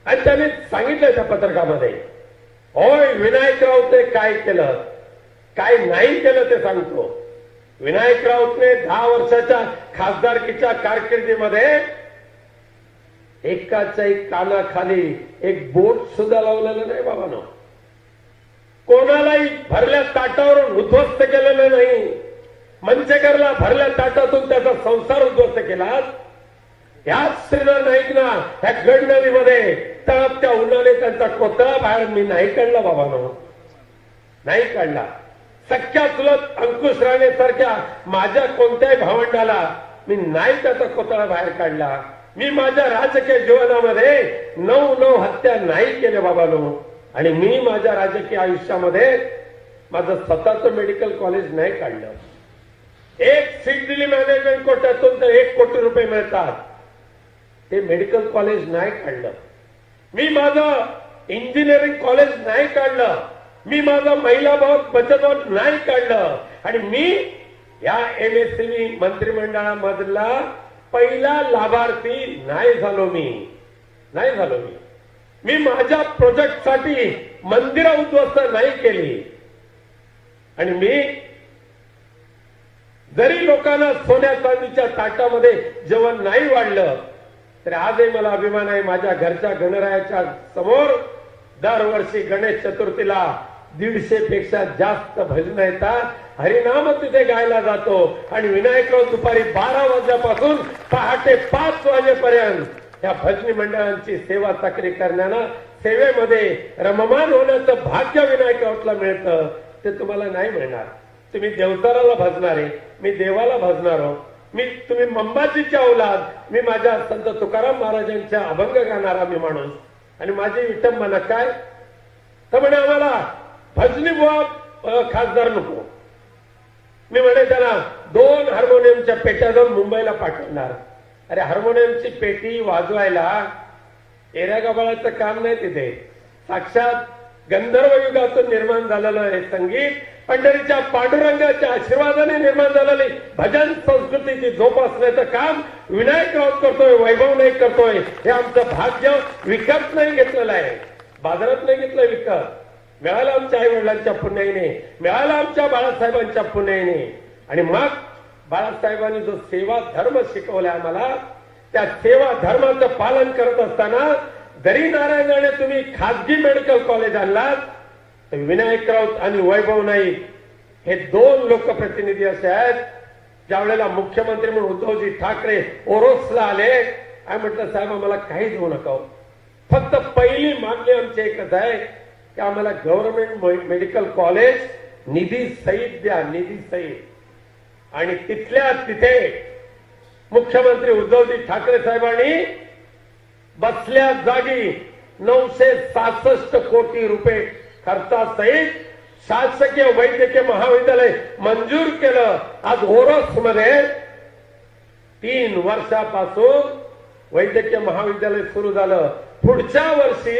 आणि त्यांनी सांगितलं त्या पत्रकामध्ये, होय विनायक राऊतने काय केलं, काय नाही केलं ते सांगतो. विनायक राऊतने 10 वर्षाच्या खासदारकीच्या कारकिर्दीमध्ये एकाच्याही कानाखाली एक बोट सुद्धा लावलेलं नाही बाबांनो. कोणालाही भरल्या ताटावरून उद्ध्वस्त केलेलं नाही. मंचेकरला भरल्या ताटातून त्याचा संसार उद्ध्वस्त केला. ह्याच श्रीधर नाईक ना ह्या गडनदीमध्ये तळपत्या उन्हाने त्यांचा कोतळा बाहेर मी नाही काढला बाबांनो, नाही काढला. सख्या चुलत अंकुश राणे सारख्या माझ्या कोणत्याही भावंडाला मी नाही त्याचा कोतळा बाहेर काढला. मी माझ्या राजकीय जीवनामध्ये 9 हत्या नाही केल्या बाबांनो. आणि मी माझ्या राजकीय आयुष्यामध्ये माझं स्वतःचं मेडिकल कॉलेज नाही काढलं. एक सीट दिली मॅनेजमेंट कोट्यातून तर 1 कोटी रुपये मिळतात, ते मेडिकल कॉलेज नाही काढलं. मी माझं इंजिनिअरिंग कॉलेज नाही काढलं. मी माझं महिला बचत गट नाही काढलं. आणि मी या MSCB मंत्रिमंडळामधला पहिला लाभार्थी नाही झालो. मी माझ्या प्रोजेक्टसाठी मंदिरं उद्ध्वस्त नाही केली. आणि मी जरी लोकांना सोन्या चांदीच्या ताटामध्ये जेवण नाही वाढलं तरी आजही मला अभिमान आहे, माझ्या घरच्या गणरायाच्या समोर दरवर्षी गणेश चतुर्थीला 150 पेक्षा जास्त भजन येतात. हरिनाम तिथे गायला जातो. आणि विनायकराव दुपारी 12 वाजल्यापासून पहाटे 5 वाजेपर्यंत या भजनी मंडळांची सेवा चाकरी करण्यानं सेवेमध्ये रममान होण्याचं भाग्य विनायकरावला मिळतं. ते तुम्हाला नाही मिळणार. तुम्ही देवताराला भजणारे, मी देवाला भजणारो. तुम्ही मंबाजीच्या औलाद, मी माझ्या संत तुकाराम महाराजांच्या अभंग गाणारा मी माणूस. आणि माझी विटंबना काय तर म्हणे आम्हाला भजनी बुवा खासदार नको. मी म्हणे त्यांना 2 हार्मोनियमच्या पेट्या जाऊन मुंबईला पाठवणार. अरे हार्मोनियमची पेटी वाजवायला एऱ्या गबाळाचं काम नाही तिथे. साक्षात गंधर्व युगातून निर्माण झालेलं हे संगीत, पंढरीच्या पांडुरंगाच्या आशीर्वादाने निर्माण झालेली भजन संस्कृतीची जोपासण्याचं काम विनायक राऊत करतोय, वैभव नाईक करतोय. हे आमचं भाग्य विकत नाही घेतलेलं आहे, बाजारात नाही घेतलं विकत. मिळालं आमच्या आई वडिलांच्या पुण्याईने, मिळालं आमच्या बाळासाहेबांच्या पुण्याईने. आणि मग बाळासाहेबांनी जो सेवा धर्म शिकवलाय आम्हाला, त्या सेवा धर्माचं पालन करत असताना जरी नारायणाने तुम्ही खासगी मेडिकल कॉलेज आणलात तर विनायक राऊत आणि वैभव नाईक हे 2 लोकप्रतिनिधी असे आहेत. ज्या वेळेला मुख्यमंत्री म्हणून उद्धवजी ठाकरे ओरोसला आले, काय म्हटलं साहेब आम्हाला काही देऊ नका, फक्त पहिली मागणी आमची एकच आहे की आम्हाला गव्हर्नमेंट मेडिकल कॉलेज निधी सहित द्या, निधी सहित. आणि तिथल्या तिथे मुख्यमंत्री उद्धवजी ठाकरे साहेबांनी बसल्या जागी 966 कोटी रुपये खर्चासहित शासकीय वैद्यकीय महाविद्यालय मंजूर केलं. आज ओरोस मध्ये 3 वर्षापासून वैद्यकीय महाविद्यालय सुरू झालं. पुढच्या वर्षी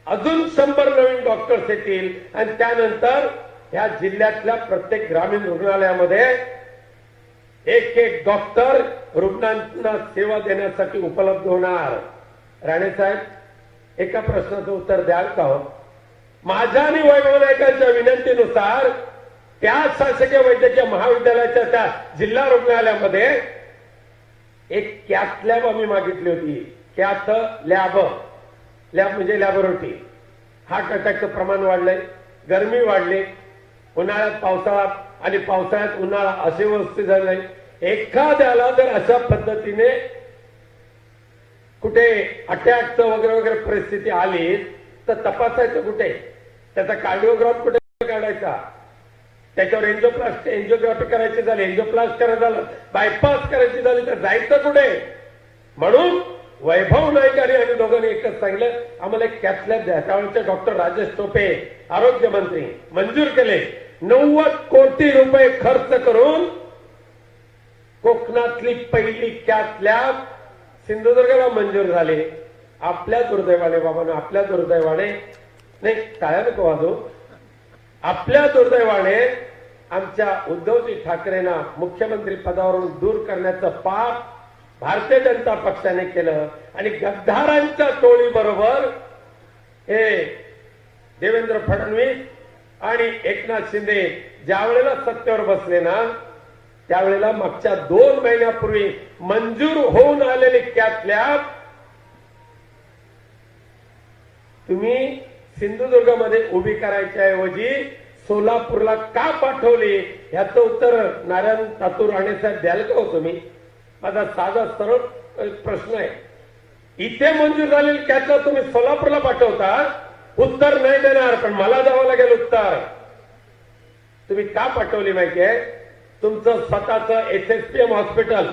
अजून 100 नवीन डॉक्टर्स येतील आणि त्यानंतर या जिल्ह्यातल्या प्रत्येक ग्रामीण रुग्णालयामध्ये एक डॉक्टर रुग्णांना सेवा देण्यासाठी उपलब्ध होणार. राणे साहेब, एका प्रश्नाचं उत्तर द्याल का हो? माझ्या आणि वैभव नायकांच्या विनंतीनुसार त्या शासकीय वैद्यकीय महाविद्यालयाच्या त्या जिल्हा रुग्णालयामध्ये एक कॅथ लॅब आम्ही मागितली होती. कॅथ लॅब म्हणजे लॅबोरेटरी. हार्ट अटॅकचं प्रमाण वाढलंय, गरमी वाढली, उन्हाळ्यात पावसाळा आणि पावसाळ्यात उन्हाळा अशी वस्तू झाली. एखाद्याला जर अशा पद्धतीने कुठे अटॅकचं वगैरे परिस्थिती आली तर तपासायचं कुठे? त्याचा कार्डिओग्राफ कुठे काढायचा? त्याच्यावर एन्जिओग्राफी करायची झाली, एन्जिओप्लास्ट करायचं झालं, बायपास करायची झाली तर जायचं कुठे? म्हणून वैभव नाईक आणि आम्ही दोघांनी एकच सांगितलं, आम्हाला एक कॅथ लॅब द्या. त्यावेळेचे डॉक्टर राजेश टोपे आरोग्यमंत्री मंजूर केले. 90 कोटी रुपये खर्च करून कोकणातली पहिली कॅथ लॅब सिंधुदुर्गला मंजूर झाली. आपल्या दुर्दैवाने बाबांनो, आपल्या दुर्दैवाने नाही, टाळ्या नको वाजू, आपल्या दुर्दैवाने आमच्या उद्धवजी ठाकरेंना मुख्यमंत्री पदावरून दूर करण्याचं पाप भारतीय जनता पक्षाने केलं आणि गद्दारांच्या टोळी बरोबर हे देवेंद्र फडणवीस आणि एकनाथ शिंदे ज्या वेळेला सत्तेवर बसले ना, त्यावेळेला मागच्या 2 महिन्यापूर्वी मंजूर होऊन आलेली कॅथ लॅब तुम्ही सिंधुदुर्गमध्ये उभी करायच्या ऐवजी सोलापूरला का पाठवली? याचं उत्तर नारायण तातू राणे साहेब द्याल का हो तुम्ही? माझा साधा सरळ प्रश्न आहे. इथे मंजूर झालेली कॅथ लॅब तुम्ही सोलापूरला पाठवता, उत्तर नाही देणार, पण मला द्यावं लागेल उत्तर. तुम्ही का पाठवली माहितीये? तुमचं स्वतःचं एसएसपीएम हॉस्पिटल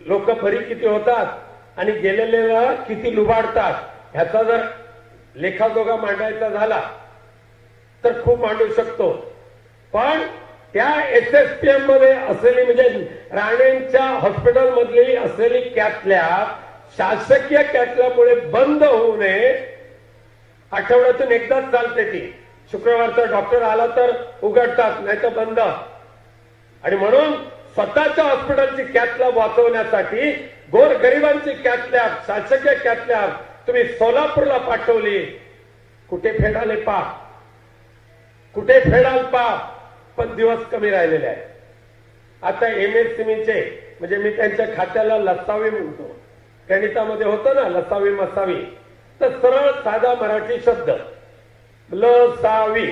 लोक बरी किती होतात आणि गेलेल्या किती लुबाडतात ह्याचा जर लेखाजोगा मांडायचा झाला तर खूप मांडू शकतो. पण त्या एसएसपीएम मध्ये असलेली म्हणजे राणेंच्या हॉस्पिटल मधली असलेली कॅथ लॅब शासकीय कॅथ लॅबमुळे बंद होऊ नये. आठवड्यातून एकदाच चालते ती. शुक्रवारचा डॉक्टर आला तर उघडतात, नाही तर बंद. आणि म्हणून स्वतःच्या हॉस्पिटलची कॅथ लॅब वाचवण्यासाठी गोरगरिबांची कॅथ लॅब, शासकीय कॅथ लॅब तुम्ही सोलापूरला पाठवली. कुठे फेडाले पाप, कुठे फेडाल पाप. पण दिवस कमी राहिलेले आहेत. आता एमएसएमईचे म्हणजे मी त्यांच्या खात्याला लसावी म्हणतो, गणितामध्ये होतं ना लसावी मसावी, तर सरळ साधा मराठी शब्द लसावी,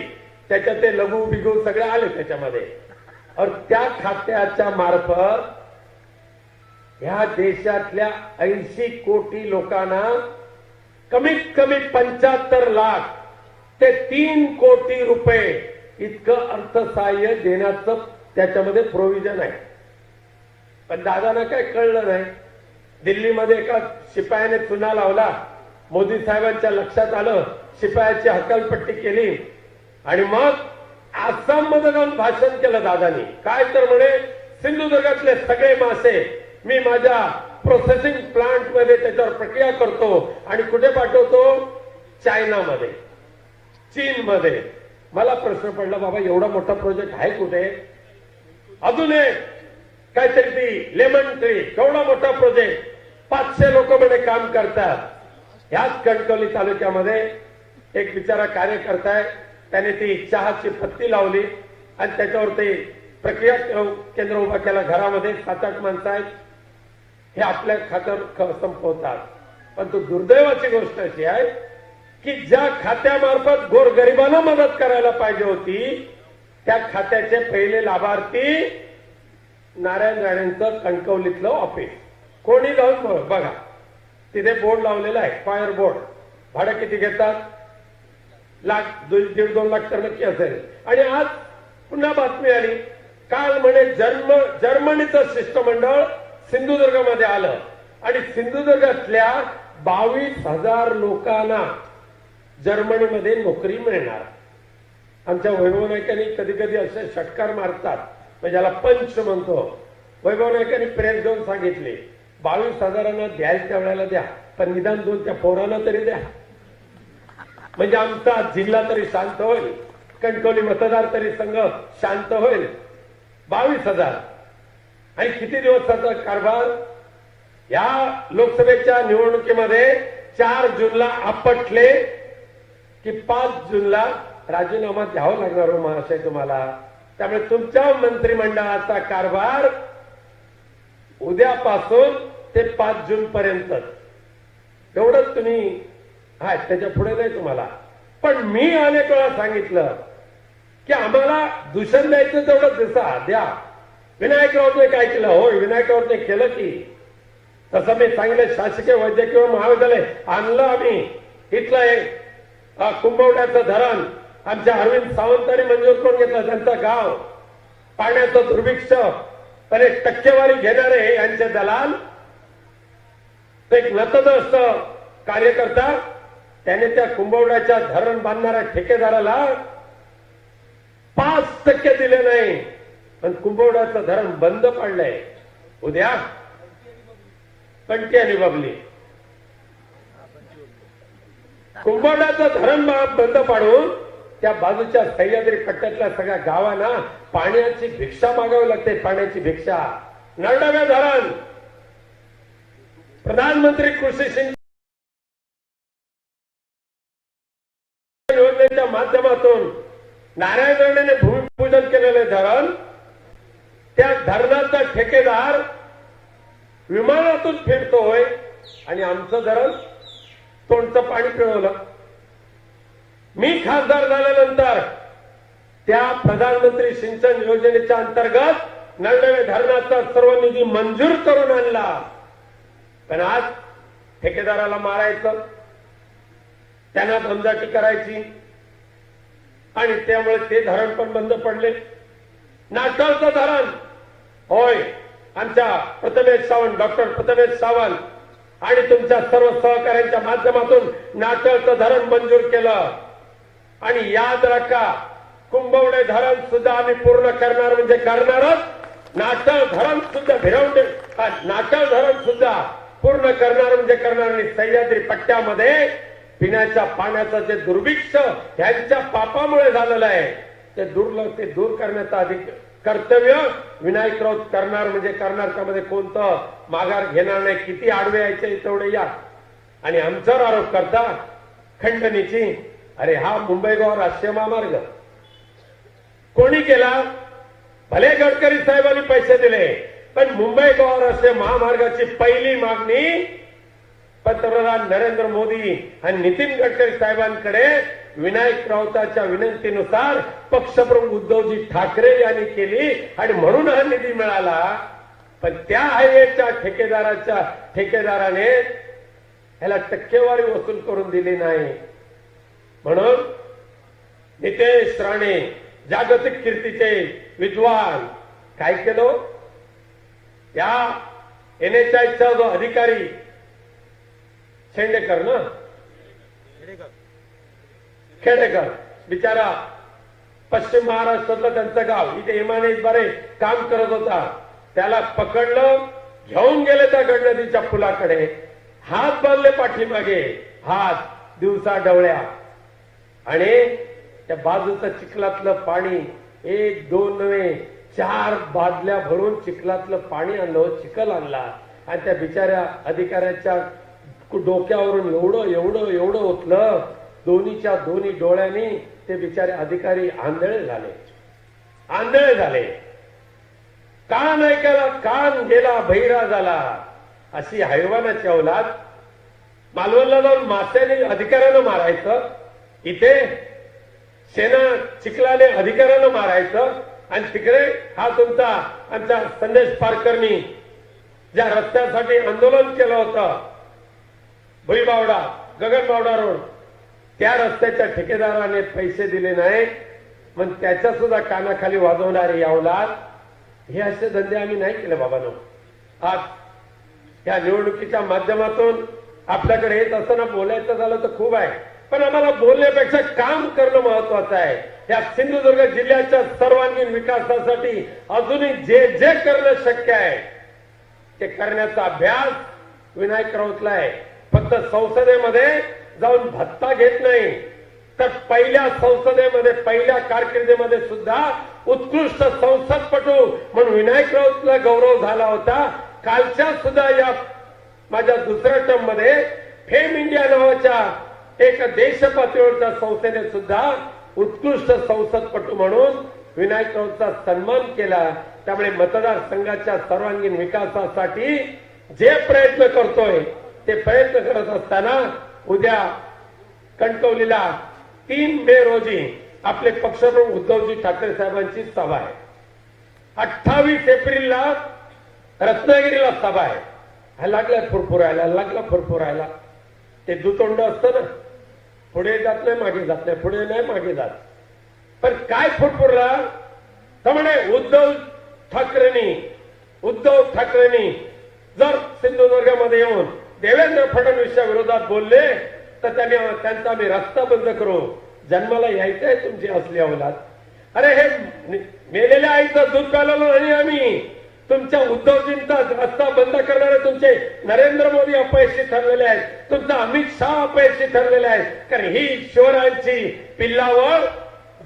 त्याच्यात ते लघु बिगू सगळे आले त्याच्यामध्ये. और त्या खात्याच्या मार्फत ह्या देशातल्या 80 कोटी लोकांना कमीत कमी 75 लाख ते 3 कोटी रुपये इतकं अर्थसहाय्य देण्याचं त्याच्यामध्ये प्रोव्हिजन आहे. पण दादांना काय कळलं नाही. दिल्लीमध्ये एका शिपायाने चुना लावला, मोदी साहेबांच्या लक्षात आलं, शिपायाची हकालपट्टी केली आणि मग आसाममध्ये जाऊन भाषण केलं दादानी. काय तर म्हणे, सिंधुदुर्गातले सगळे मासे मी माझ्या प्रोसेसिंग प्लांट मध्ये त्याच्यावर प्रक्रिया करतो आणि कुठे पाठवतो? चायनामध्ये, चीनमध्ये. मला प्रश्न पडला, बाबा एवढा मोठा प्रोजेक्ट आहे कुठे? अजून एक काहीतरी ती लेमन ट्री, केवढा मोठा प्रोजेक्ट, 500 लोक मध्ये काम करतात. ह्याच कणकवली तालुक्यामध्ये एक बिचारा कार्यकर्ता आहे, त्याने ती चहाची पत्ती लावली आणि त्याच्यावर ते प्रक्रिया केंद्र उभा केला. घरामध्ये 7-8 माणसं आहेत. हे आपल्या खात्यावर संपवतात. पण तो दुर्दैवाची गोष्ट अशी आहे की ज्या खात्यामार्फत गोरगरिबांना मदत करायला पाहिजे होती, त्या खात्याचे पहिले लाभार्थी नारायण राणेंचं कणकवलीतलं ऑफिस. कोणी जाऊन बघा, तिथे बोर्ड लावलेला आहे, फायर बोर्ड. भाडं किती घेतात? 1,00,000-1.5-2 लाख तर नक्की असेल. आणि आज पुन्हा बातमी आली, काल म्हणे जर्मनीचं शिष्टमंडळ सिंधुदुर्गमध्ये आलं आणि सिंधुदुर्गातल्या 22,000 लोकांना जर्मनीमध्ये नोकरी मिळणार. आमच्या वैभव नाईकांनी कधी कधी असे षटकार मारतात, म्हणजे ज्याला पंच म्हणतो, वैभव नाईकांनी प्रेस देऊन सांगितले 22,000 द्याल त्या वेळेला द्या, पण निदान 2 त्या पोरांना तरी द्या, म्हणजे आमचा जिल्हा तरी शांत होईल, कणकवली मतदार तरी संघ शांत होईल. 22,000 आणि किती दिवसाचा कारभार. या लोकसभेच्या निवडणुकीमध्ये 4 जूनला आपटले की 5 जूनला राजीनामा द्यावा लागणार हो महाशय तुम्हाला. त्यामुळे तुमच्या मंत्रिमंडळाचा कारभार उद्यापासून ते 5 जून पर्यंत एवढंच तुम्ही हाय, त्याच्या पुढे नाही तुम्हाला. पण मी अनेक वेळा सांगितलं की आम्हाला दूषण द्यायचं तेवढं दिसा द्या. विनायक राऊतने काय केलं, होय विनायक राऊतने केलं की, तसं मी सांगितलं शासकीय वैद्यकीय महाविद्यालय आणलं आम्ही. इथलं एक कुंभवड्याचं धरण आमच्या अरविंद सावंतांनी मंजूर करून घेतलं. त्यांचं गाव पाण्याचं दुर्भिक्ष, पण एक टक्केवारी घेणारे यांचे दलाल, एक नतदस्त कार्यकर्ता, त्याने त्या कुंभवड्याच्या धरण बांधणाऱ्या ठेकेदाराला 5% दिले नाही, पण कुंभवड्याचं धरण बंद पडलंय. उद्या कंटी आणि बबली कुंभवड्याचं धरण बंद पाडून त्या बाजूच्या सह्याद्री पट्ट्यातल्या सगळ्या गावांना पाण्याची भिक्षा मागावी लागते. पाण्याची भिक्षा. नरडवे धरण प्रधानमंत्री कृषी सिंचन योजनेच्या माध्यमातून नारायण राणेने भूमिपूजन केलेले धरण, त्या धरणाचा ठेकेदार विमानातून फिरतोय आणि आमचं धरण तोंडचं पाणी पिळवलं. मी खासदार झाल्यानंतर त्या प्रधानमंत्री सिंचन योजनेच्या अंतर्गत नळदवे धरणाचा सर्व निधी मंजूर करून आणला, पण आज ठेकेदाराला मारायचं, त्यांना दमदाटी करायची आणि त्यामुळे ते धरण पण बंद पडले. नाटळचं धरण, होय आमच्या प्रथमेश सावंत, डॉक्टर प्रथमेश सावंत आणि तुमच्या सर्व सहकाऱ्यांच्या माध्यमातून नाटळचं धरण मंजूर केलं. आणि याद राखा, कुंभवडे धरण सुद्धा आम्ही पूर्ण करणार म्हणजे करणारच. नाटळ धरण सुद्धा भिरवणे, नाटळ धरण सुद्धा पूर्ण करणार म्हणजे करणार. आणि सह्याद्री पट्ट्यामध्ये पिण्याच्या पाण्याचं जे दुर्भिक्ष ह्यांच्या पापामुळे झालेलं आहे ते दूर करण्याचं अधिक कर्तव्य विनायक राऊत करणार म्हणजे करणार. त्यामध्ये कोणतं माघार घेणार नाही. किती आडवे यायचे तेवढे या. आणि आमच्यावर आरोप करता खंडणीची. अरे हा मुंबई गोवा राष्ट्रीय महामार्ग कोणी केला? भले गडकरी साहेबांनी पैसे दिले, पण मुंबई गोवा राष्ट्रीय महामार्गाची पहिली मागणी पंतप्रधान नरेंद्र मोदी आणि नितीन गडकरी साहेबांकडे विनायक राऊताच्या विनंतीनुसार पक्षप्रमुख उद्धवजी ठाकरे यांनी केली आणि म्हणून हा निधी मिळाला. पण त्या हायवेच्या ठेकेदाराने याला टक्केवारी वसूल करून दिली नाही. म्हणून नितेश राणे जागतिक कीर्तीचे विद्वान काय केलं? या NHAIचा जो अधिकारी शेंडेकर ना, खेडेकर बिचारा पश्चिम महाराष्ट्रातलं त्यांचं गाव, इथे इमानीद्वारे काम करत होता. त्याला पकडलं, घेऊन गेले त्या गडनदीच्या पुलाकडे, हात बांधले पाठीमागे, हात दिवसा डवळ्या, आणि त्या बाजूचं चिखलातलं पाणी 1, 2 नव्हे 4 बादल्या भरून चिखलातलं पाणी आणलं, चिखल आणला. आणि त्या बिचाऱ्या अधिकाऱ्याच्या डोक्यावरून एवढं ओतलं, दोन्ही डोळ्यांनी ते बिचारे अधिकारी आंधळे झाले. कान ऐकायला कान गेला, बहिरा झाला. अशी हैवानाची औलाद. मालवणला जाऊन मास्याने अधिकाऱ्यानं मारायचं, इथे सेना चिखलाने अधिकाऱ्यानं मारायचं, आणि तिकडे हा तुमचा आमचा संदेश पारकरनी ज्या रस्त्यासाठी आंदोलन केलं होतं, भुईबावडा गगनबावडा रोड, त्या रस्त्याच्या ठेकेदाराने पैसे दिले नाही, मग त्याच्या सुद्धा कानाखाली वाजवणारे औलाद. हे असे धंदे आम्ही नाही केले बाबांनो. आज या निवडणुकीच्या माध्यमातून आपल्याकडे येत असताना बोलायचं झालं तर खूप आहे, पण आम्हाला बोलण्यापेक्षा काम करणं महत्वाचं आहे. या सिंधुदुर्ग जिल्ह्याच्या सर्वांगीण विकासासाठी अजूनही जे जे करणं शक्य आहे ते करण्याचा अभ्यास विनायक राऊतला आहे. फक्त संसदेमध्ये जाऊन भत्ता घेत नाही, तर पहिल्या संसदेमध्ये पहिल्या कारकिर्दीमध्ये सुद्धा उत्कृष्ट संसदपटू म्हणून विनायक राऊतला गौरव झाला होता. कालच्या सुद्धा या माझ्या दुसऱ्या टर्म मध्ये फेम इंडिया नावाच्या एक देश पातळीवरच्या संस्थेने सुद्धा उत्कृष्ट संसदपटू म्हणून विनायक राऊतचा सन्मान केला. त्यामुळे मतदारसंघाच्या सर्वांगीण विकासासाठी जे प्रयत्न करतोय ते प्रयत्न करत असताना उद्या कणकवलीला 3 मे रोजी आपले पक्षप्रमुख उद्धवजी ठाकरे साहेबांची सभा आहे. 28 एप्रिलला रत्नागिरीला सभा आहे. हा लागला फुरफुरायला ते दुतोंड असतं ना, पुढे जात नाही मागे जात नाही, पुढे नाही मागे जात. पण काय फुरफुरला तर म्हणे उद्धव ठाकरेंनी जर सिंधुदुर्गामध्ये येऊन देवेंद्र फडणवीसच्या विरोधात बोलले तर त्यांचा आम्ही रस्ता बंद करू. जन्माला यायचंय तुमची असली अवलाद. अरे हे मेलेल्या आईचं दूध प्यायलेलं नाही आम्ही. तुमच्या उद्धवजींचा रस्ता बंद करणारे तुमचे नरेंद्र मोदी अपयशी ठरलेले आहेत, तुमचा अमित शहा अपयशी ठरलेले आहेत. कारण ही शिवरायांची पिल्लावर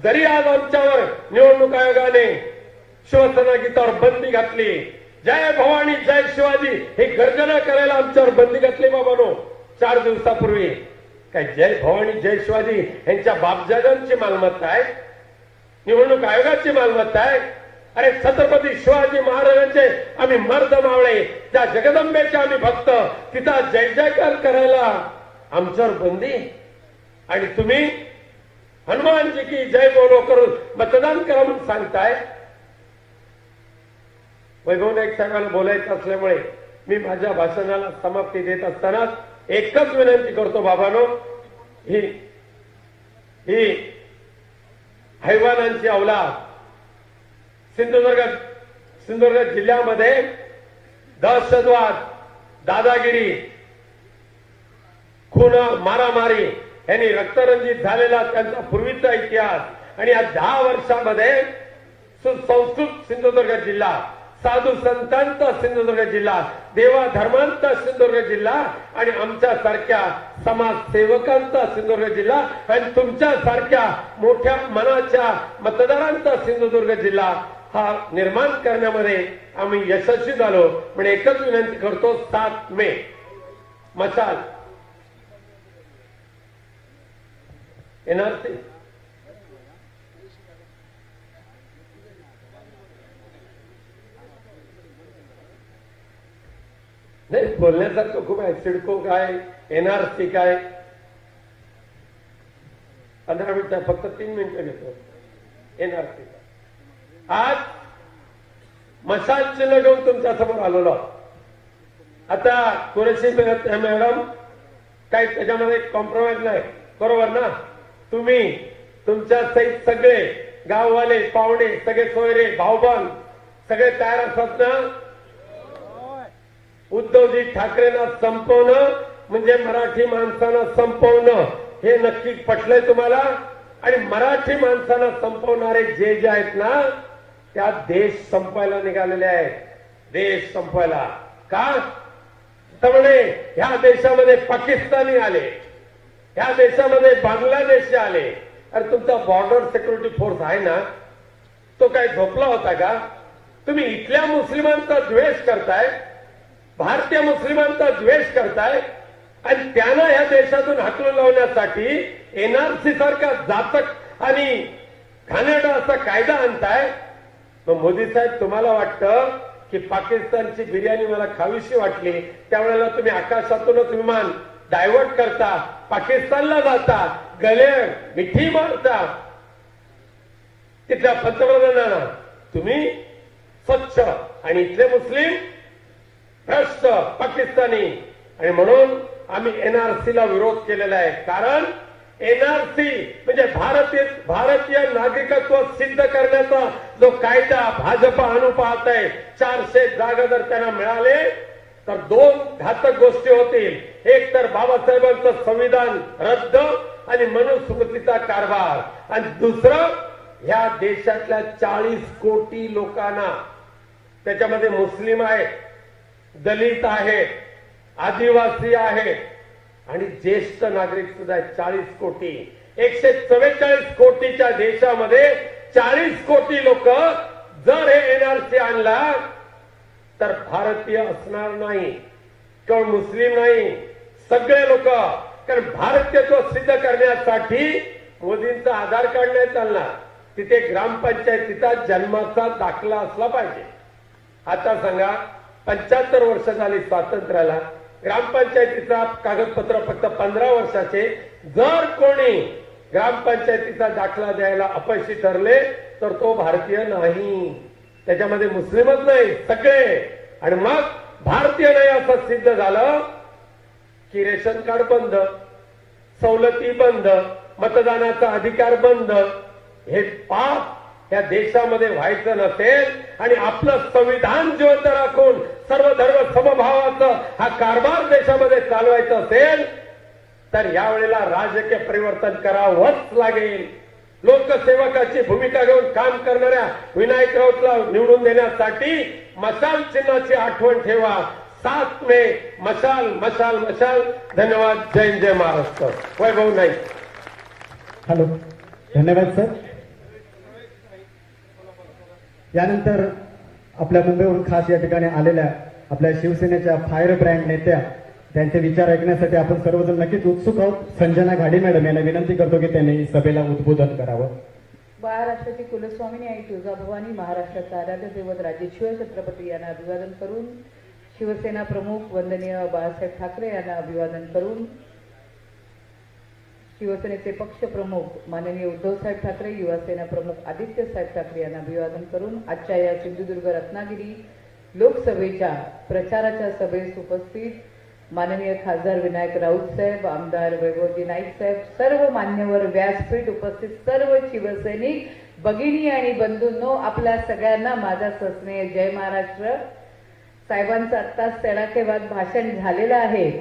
जरी आज आमच्यावर निवडणूक आयोगाने शिवसेना गीतावर बंदी घातली, जय भवानी जय शिवाजी ही गर्जना करायला आमच्यावर बंदी घातली बाबांनो 4 दिवसापूर्वी. काय जय भवानी जय शिवाजी यांच्या बापजादांची मालमत्ता आहे, निवडणूक आयोगाची मालमत्ता आहे. अरे छत्रपती शिवाजी महाराजांचे आम्ही मर्द मावळे, त्या जगदंबेचे आम्ही भक्त, तिचा जय जयकार करायला आमच्यावर बंदी. आणि तुम्ही हनुमानजी की जय बोलो करून मतदान करा म्हणून सांगताय. वैभव नाईक साहेबांना बोलायचं असल्यामुळे मी माझ्या भाषणाला समाप्ती देत असताना एकच विनंती करतो बाबांनो, ही हैवानांची अवलाद सिंधुदुर्ग जिल्ह्यामध्ये दहशतवाद, दादागिरी, खून, मारामारी यांनी रक्तरंजित झालेला त्यांचा पूर्वीचा इतिहास आणि या 10 वर्षामध्ये सुसंस्कृत सिंधुदुर्ग जिल्हा, साधू संतांचा सिंधुदुर्ग जिल्हा, देवा धर्मांचा सिंधुदुर्ग जिल्हा आणि आमच्या सारख्या समाजसेवकांचा सिंधुदुर्ग जिल्हा आणि तुमच्या सारख्या मोठ्या मनाच्या मतदारांचा सिंधुदुर्ग जिल्हा हा निर्माण करण्यामध्ये आम्ही यशस्वी झालो. म्हणजे एकच विनंती करतो, 7 मे मशाल एनआरसी नाही बोलण्यासारखं खूप आहे. सिडको काय, एनआरसी काय, 15 मिनिटं फक्त 3 मिनिटं घेतो. एनआरसी आज मशाल चिन्ह घेऊन तुमच्या समोर आलेलो. आता कुरेशी मॅडम काही त्याच्यामध्ये कॉम्प्रोमाइज नाही, बरोबर ना? तुम्ही तुमच्या सहित सगळे गाववाले, पाहुणे, सगळे सोयरे, भाऊबंद सगळे तयार असतात ना? उद्धवजी ठाकरेंना संपवणं म्हणजे मराठी माणसांना संपवणं हे नक्की पटलंय तुम्हाला. आणि मराठी माणसांना संपवणारे जे आहेत ना त्या देश संपवायला निघालेले आहेत. देश संपवायला का? त्यामुळे ह्या देशामध्ये पाकिस्तानी आले, ह्या देशामध्ये बांगलादेशी आले. अरे तुमचा बॉर्डर सिक्युरिटी फोर्स आहे ना, तो काय झोपला होता का? तुम्ही इथल्या मुस्लिमांचा द्वेष करताय, भारतीय मुस्लिमांचा द्वेष करताय आणि त्यांना ह्या देशातून हाकलून लावण्यासाठी एनआरसी सारखा जातक आणि घाणेरडा असा कायदा आणताय. मग मोदी साहेब तुम्हाला वाटतं की पाकिस्तानची बिर्याणी मला खावीशी वाटली त्यावेळेला तुम्ही आकाशातूनच विमान डायव्हर्ट करता, पाकिस्तानला जाता, गले मिठी मारता तिथल्या पंतप्रधानांना. तुम्ही स्वच्छ आणि इथले मुस्लिम भ्रष्ट पाकिस्तानी. आणि म्हणून आम्ही एनआरसीला विरोध केलेला आहे. कारण एनआरसी म्हणजे भारतीय नागरिकत्व सिद्ध करण्याचा जो कायदा भाजप आणू पाहत आहे, 400 जागा जर त्यांना मिळाले तर 2 घातक गोष्टी होतील. एक तर बाबासाहेबांचं संविधान रद्द आणि मनुस्मृतीचा कारभार. आणि दुसरं, ह्या देशातल्या 40 कोटी लोकांना, त्याच्यामध्ये मुस्लिम आहेत, दलित आहेत, आदिवासी आहेत आणि ज्येष्ठ नागरिक सुद्धा आहेत. 40 कोटी, 144 कोटीच्या देशामध्ये 40 कोटी लोक जर हे एनआरसी आणला तर भारतीय असणार नाही, केवळ मुस्लिम नाही, सगळे लोक. कारण भारतीयत्व सिद्ध करण्यासाठी मोदींचा आधार कार्ड नाही चालणार, तिथे ग्रामपंचायतीचा जन्माचा दाखला असला पाहिजे. आता सांगा, 75 वर्ष झाली स्वातंत्र्याला, ग्रामपंचायतीचा कागदपत्र फक्त 15 वर्षाचे. जर कोणी ग्रामपंचायतीचा दाखला द्यायला अपयशी ठरले तर तो भारतीय नाही, त्याच्यामध्ये मुस्लिमच नाही, सगळे. आणि मग भारतीय नाही असं सिद्ध झालं की रेशन कार्ड बंद, सवलती बंद, मतदानाचा अधिकार बंद. हे पाप या देशामध्ये व्हायचं नसेल आणि आपलं संविधान जिवंत राखून सर्व धर्म समभावाचा हा कारभार देशामध्ये चालवायचा असेल तर यावेळेला राजकीय परिवर्तन करावंच लागेल. लोकसेवकाची भूमिका घेऊन काम करणाऱ्या विनायक राऊतला निवडून देण्यासाठी मशाल चिन्हाची आठवण ठेवा. 7 मे मशाल मशाल मशाल. धन्यवाद. जय हिंद, जय महाराष्ट्र. वैभव नाईक. हॅलो, धन्यवाद सर. यानंतर आपल्या मुंबईवरून खास या ठिकाणी आलेल्या आपल्या शिवसेनेच्या फायर ब्रँड नेत्या, त्यांचे विचार ऐकण्यासाठी आपण सर्वजण नक्कीच उत्सुक आहोत. संजना घाडी मॅडम यांना विनंती करतो की त्यांनी सभेला उद्बोधन करावं. महाराष्ट्राची कुलस्वामिनी आई तुळजाभवानी, महाराष्ट्राचा आराध्य दैवत राजेश्वर छत्रपती यांना अभिवादन करून, शिवसेना प्रमुख वंदनीय बाळासाहेब ठाकरे यांना अभिवादन करून, शिवसेनेचे पक्ष प्रमुख माननीय उद्धवसाहेब ठाकरे, युवासेना प्रमुख आदित्यसाहेब ठाकरे यांना अभिवादन करून आजच्या या सिंधुदुर्ग रत्नागिरी लोकसभेच्या प्रचाराच्या सभेस उपस्थित माननीय खासदार विनायक राऊत साहेब, आमदार वैभवजी नाईक साहेब, सर्व मान्यवर, व्यासपीठ उपस्थित सर्व शिवसैनिक भगिनी आणि बंधूंनो, आपल्या सगळ्यांना माझा सस्नेह जय महाराष्ट्र. साहेबांचं आत्ताच तडाखेबाज भाषण झालेलं आहे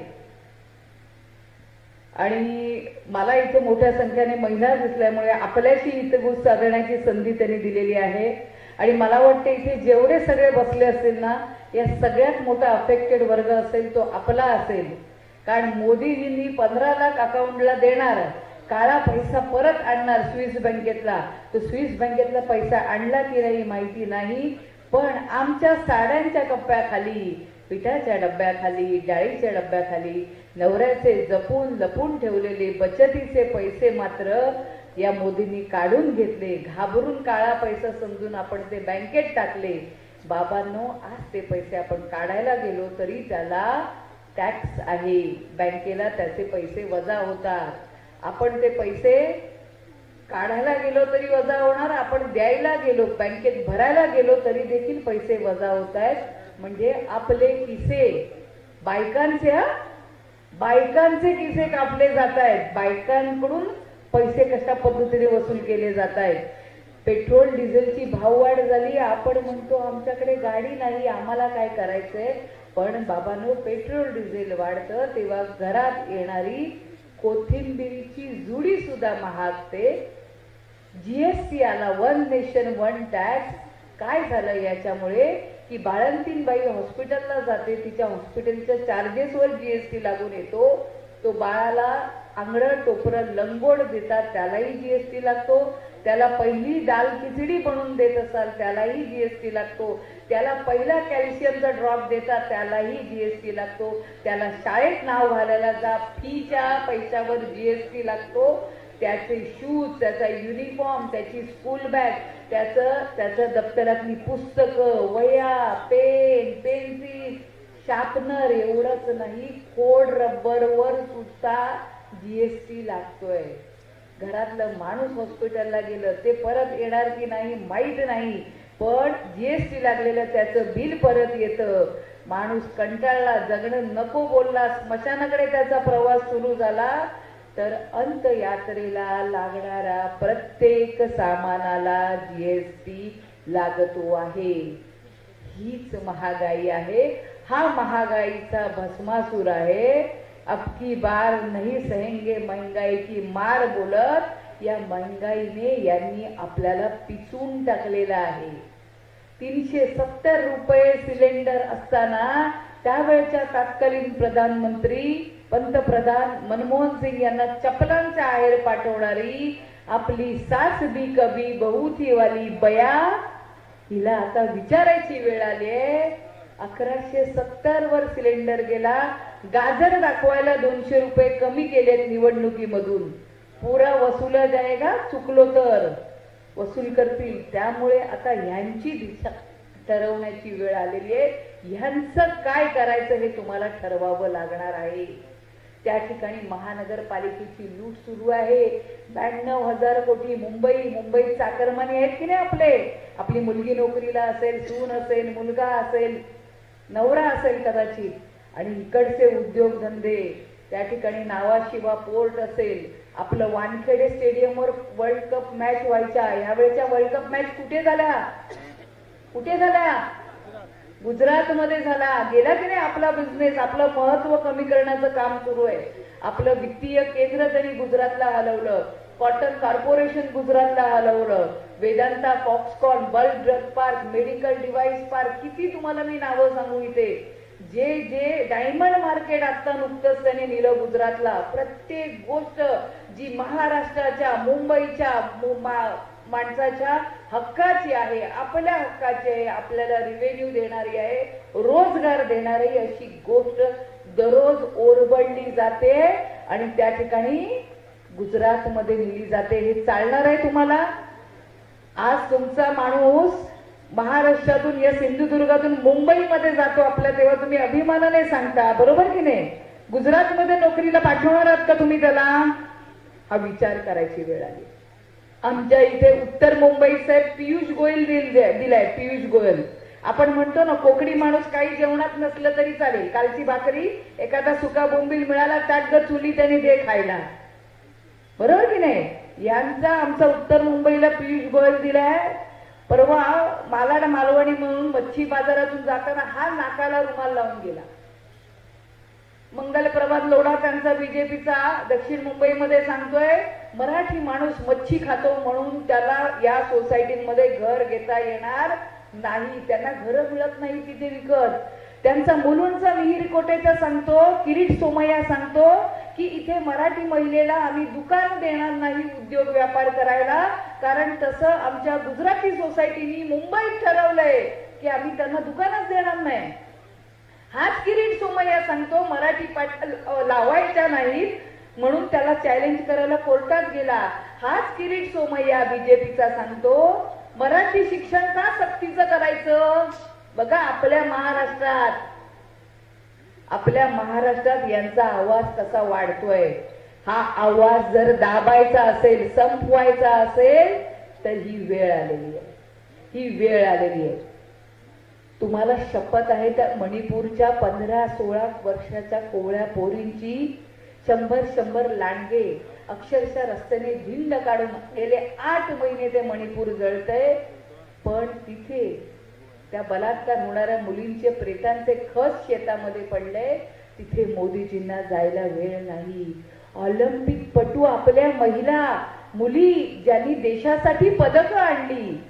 आणि मला इथे मोठ्या संख्येने महिला दिसल्यामुळे आपल्याशी हितगुज साधण्याची संधी त्यांनी दिलेली आहे. आणि मला वाटते इथे जेवढे सगळे बसले असतील ना, या सगळ्यात मोठा अफेक्टेड वर्ग असेल तो आपला असेल. कारण मोदीजींनी 15 लाख अकाउंटला देणार, काळा पैसा परत आणणार स्विस बँकेतला. तो स्विस बँकेतला पैसा आणला की नाही माहिती नाही, पण आमच्या साड्यांच्या कप्प्याखाली, पिठाच्या डब्याखाली, डाळीच्या डब्याखाली नवऱ्याचे जपून लपून ठेवलेले बचतीचे पैसे मात्र या मोदींनी काढून घेतले. घाबरून काळा पैसा समजून आपण ते बँकेत टाकले. बाबांनो, आज ते पैसे आपण काढायला गेलो तरी त्याला टॅक्स आहे, बँकेला त्याचे पैसे वजा होतात. आपण ते पैसे काढायला गेलो तरी वजा होणार, आपण द्यायला गेलो, बँकेत भरायला गेलो तरी देखील पैसे वजा होत आहेत. म्हणजे आपले किसे, बायकांचे किसे कापले जात आहेत, बायकांकडून पैसे कशा पद्धतीने वसूल केले जात आहेत. पेट्रोल डिझेलची भाववाढ झाली, आपण म्हणतो आमच्याकडे गाडी नाही, आम्हाला काय करायचंय. पण बाबांनो, पेट्रोल डिझेल वाढतं तेव्हा घरात येणारी कोथिंबिरीची जुडी सुद्धा महागते. जीएसटी आला, 1 नेशन 1 टॅक्स. काय झालं याच्यामुळे की बाळंतीणबाई हॉस्पिटलला जाते, तिच्या हॉस्पिटलच्या चार्जेसवर जीएसटी लागून येतो. तो बाळाला आंगडं टोपरं लंगोट देतात त्यालाही जीएसटी लागतो. त्याला पहिली दाल खिचडी बनवून देत असाल त्यालाही जीएसटी लागतो. त्याला पहिला कॅल्शियमचा ड्रॉप देतात त्यालाही जीएसटी लागतो. त्याला शाळेत नाव घालायला जा, फीच्या पैशावर जीएसटी लागतो. त्याचे शूज, त्याचा युनिफॉर्म, त्याची स्कूल बॅग, त्याच्या दप्तरातली पुस्तकं, वह्या, पेन, पेन्सिल, शार्पनर, एवढंच नाही, खोड रबरवर सुद्धा जीएसटी लागतोय. घरातलं माणूस हॉस्पिटलला गेलं ते परत येणार की नाही माहीत नाही, पण जीएसटी लागलेलं त्याचं बिल परत येतं. माणूस कंटाळला, जगणं नको बोलला, स्मशानाकडे त्याचा प्रवास सुरू झाला तर अंत्ययात्रेला लागणारा प्रत्येक सामानाला जीएसटी लागतो आहे. हीच महागाई आहे. हा महागाईचा भस्मासूर आहे अब की बार नहीं सहेंगे महंगाई की मार बोलत या महंगाईने यांनी आपल्याला पिचून टाकलेलं आहे. 370 रुपये सिलेंडर असताना त्यावेळच्या तत्कालीन प्रधानमंत्री पंतप्रधान मनमोहन सिंग यांना चपलांचा आहेर पाठवणारी आपली सास भी कभी बहू थी वाली बया हिला आता विचारायची वेळ आली आहे. 1170 वर सिलेंडर गेला. गाजर दाखवायला 200 रुपये कमी केलेत निवडणुकीमधून. पुरा वसूला जाएगा, चुकलो तर वसूल करतील. त्यामुळे आता ह्यांची दिशा ठरवण्याची वेळ आलेली आहे. ह्यांचं काय करायचं हे तुम्हाला ठरवावं लागणार आहे. त्या ठिकाणी महानगरपालिकेची लूट सुरू आहे. 92,000 कोटी. मुंबईत चाकरमानी आहेत की नाही आपले. आपली मुलगी नोकरीला असेल, सून असेल, मुलगा असेल, नवरा असेल कदाचित, आणि इकडचे उद्योगधंदे, त्या ठिकाणी नावाशिवा पोर्ट असेल, आपलं वानखेडे स्टेडियमवर वर्ल्ड कप मॅच व्हायच्या. यावेळेच्या वर्ल्ड कप मॅच कुठे झाल्या? गुजरात मध्ये झाला. गेला की नाही आपला बिझनेस. आपलं महत्व कमी करण्याचं काम सुरू आहे. आपलं वित्तीय केंद्र त्यांनी गुजरातला हलवलं. कॉटन कॉर्पोरेशन गुजरातला हलवलं. Vedanta, Foxconn, bulk drug park, medical device park, किती तुम्हाला मी नावं सांगू इथे. जे डायमंड मार्केट आता नुकतंच त्यांनी नेलं गुजरातला. प्रत्येक गोष्ट जी महाराष्ट्राच्या, मुंबईच्या माणसाच्या हक्काची आहे, आपल्या हक्काची आहे, आपल्याला रिव्हेन्यू देणारी आहे, रोजगार देणारी अशी गोष्ट दररोज ओरबडली जाते आणि त्या ठिकाणी गुजरातमध्ये नेली जाते. हे चालणार आहे तुम्हाला? आज तुमचा माणूस महाराष्ट्रातून या सिंधुदुर्गातून मुंबईमध्ये जातो आपल्या, तेव्हा तुम्ही अभिमानाने सांगता, बरोबर की नाही? गुजरातमध्ये नोकरीला पाठवणार आहात का तुम्ही त्याला? हा विचार करायची वेळ आली. आमच्या इथे उत्तर मुंबईत साहेब पियुष गोयल दिलाय. पियुष गोयल. आपण म्हणतो ना कोकणी माणूस काही जेवणात नसलं तरी चालेल, कालची भाकरी, एखादा सुका बोंबील मिळाला ताट ग चुली त्याने दे खायला, बरोबर की नाही? यांचा आमचा उत्तर मुंबईला पियुष गोयल दिलाय. परवा मालाड मालवणी म्हणून मच्छी बाजारातून जाताना हा नाकाला रुमाल लावून गेला. मंगलप्रभात लोढा त्यांचा बीजेपीचा दक्षिण मुंबईमध्ये सांगतोय मराठी माणूस मच्छी खातो म्हणून त्याला या सोसायटीमध्ये घर घेता येणार नाही. त्यांना घरं मिळत नाही तिथे विकत. त्यांचा मुलुंडचा विहीर कोटेचा सांगतो, किरीट सोमय्या सांगतो की इथे मराठी महिलेला आम्ही दुकान देणार नाही उद्योग व्यापार करायला, कारण तसं आमच्या गुजराती सोसायटीनी मुंबईत ठरवलंय की आम्ही त्यांना दुकानच देणार नाही. हाच किरीट सोमय्या सांगतो मराठी पाठ लावायच्या नाहीत म्हणून त्याला चॅलेंज करायला कोर्टात गेला. हाच किरीट सोमय्या बीजेपीचा सांगतो मराठी शिक्षण का सक्तीचं करायचं. बघा आपल्या महाराष्ट्रात यांचा आवाज कसा वाढतोय. हा आवाज जर दाबायचा असेल, संपवायचा असेल तर ही वेळ आलेली आहे. तुम्हाला शपथ आहे त्या मणिपूरच्या 15-16 वर्षाच्या कोवळ्या पोरींची 100 लांडगे अक्षरशः रस्त्याने धिंड काढून गेले 8 महिने ते मणिपूर जळतंय. पण तिथे त्या बलात्कार होणाऱ्या मुलींचे प्रेतांचे खस शेतामध्ये पडले. तिथे मोदीजींना जायला वेळ नाही. ऑलिम्पिक पटू आपल्या महिला मुली ज्यांनी देशासाठी पदकं आणली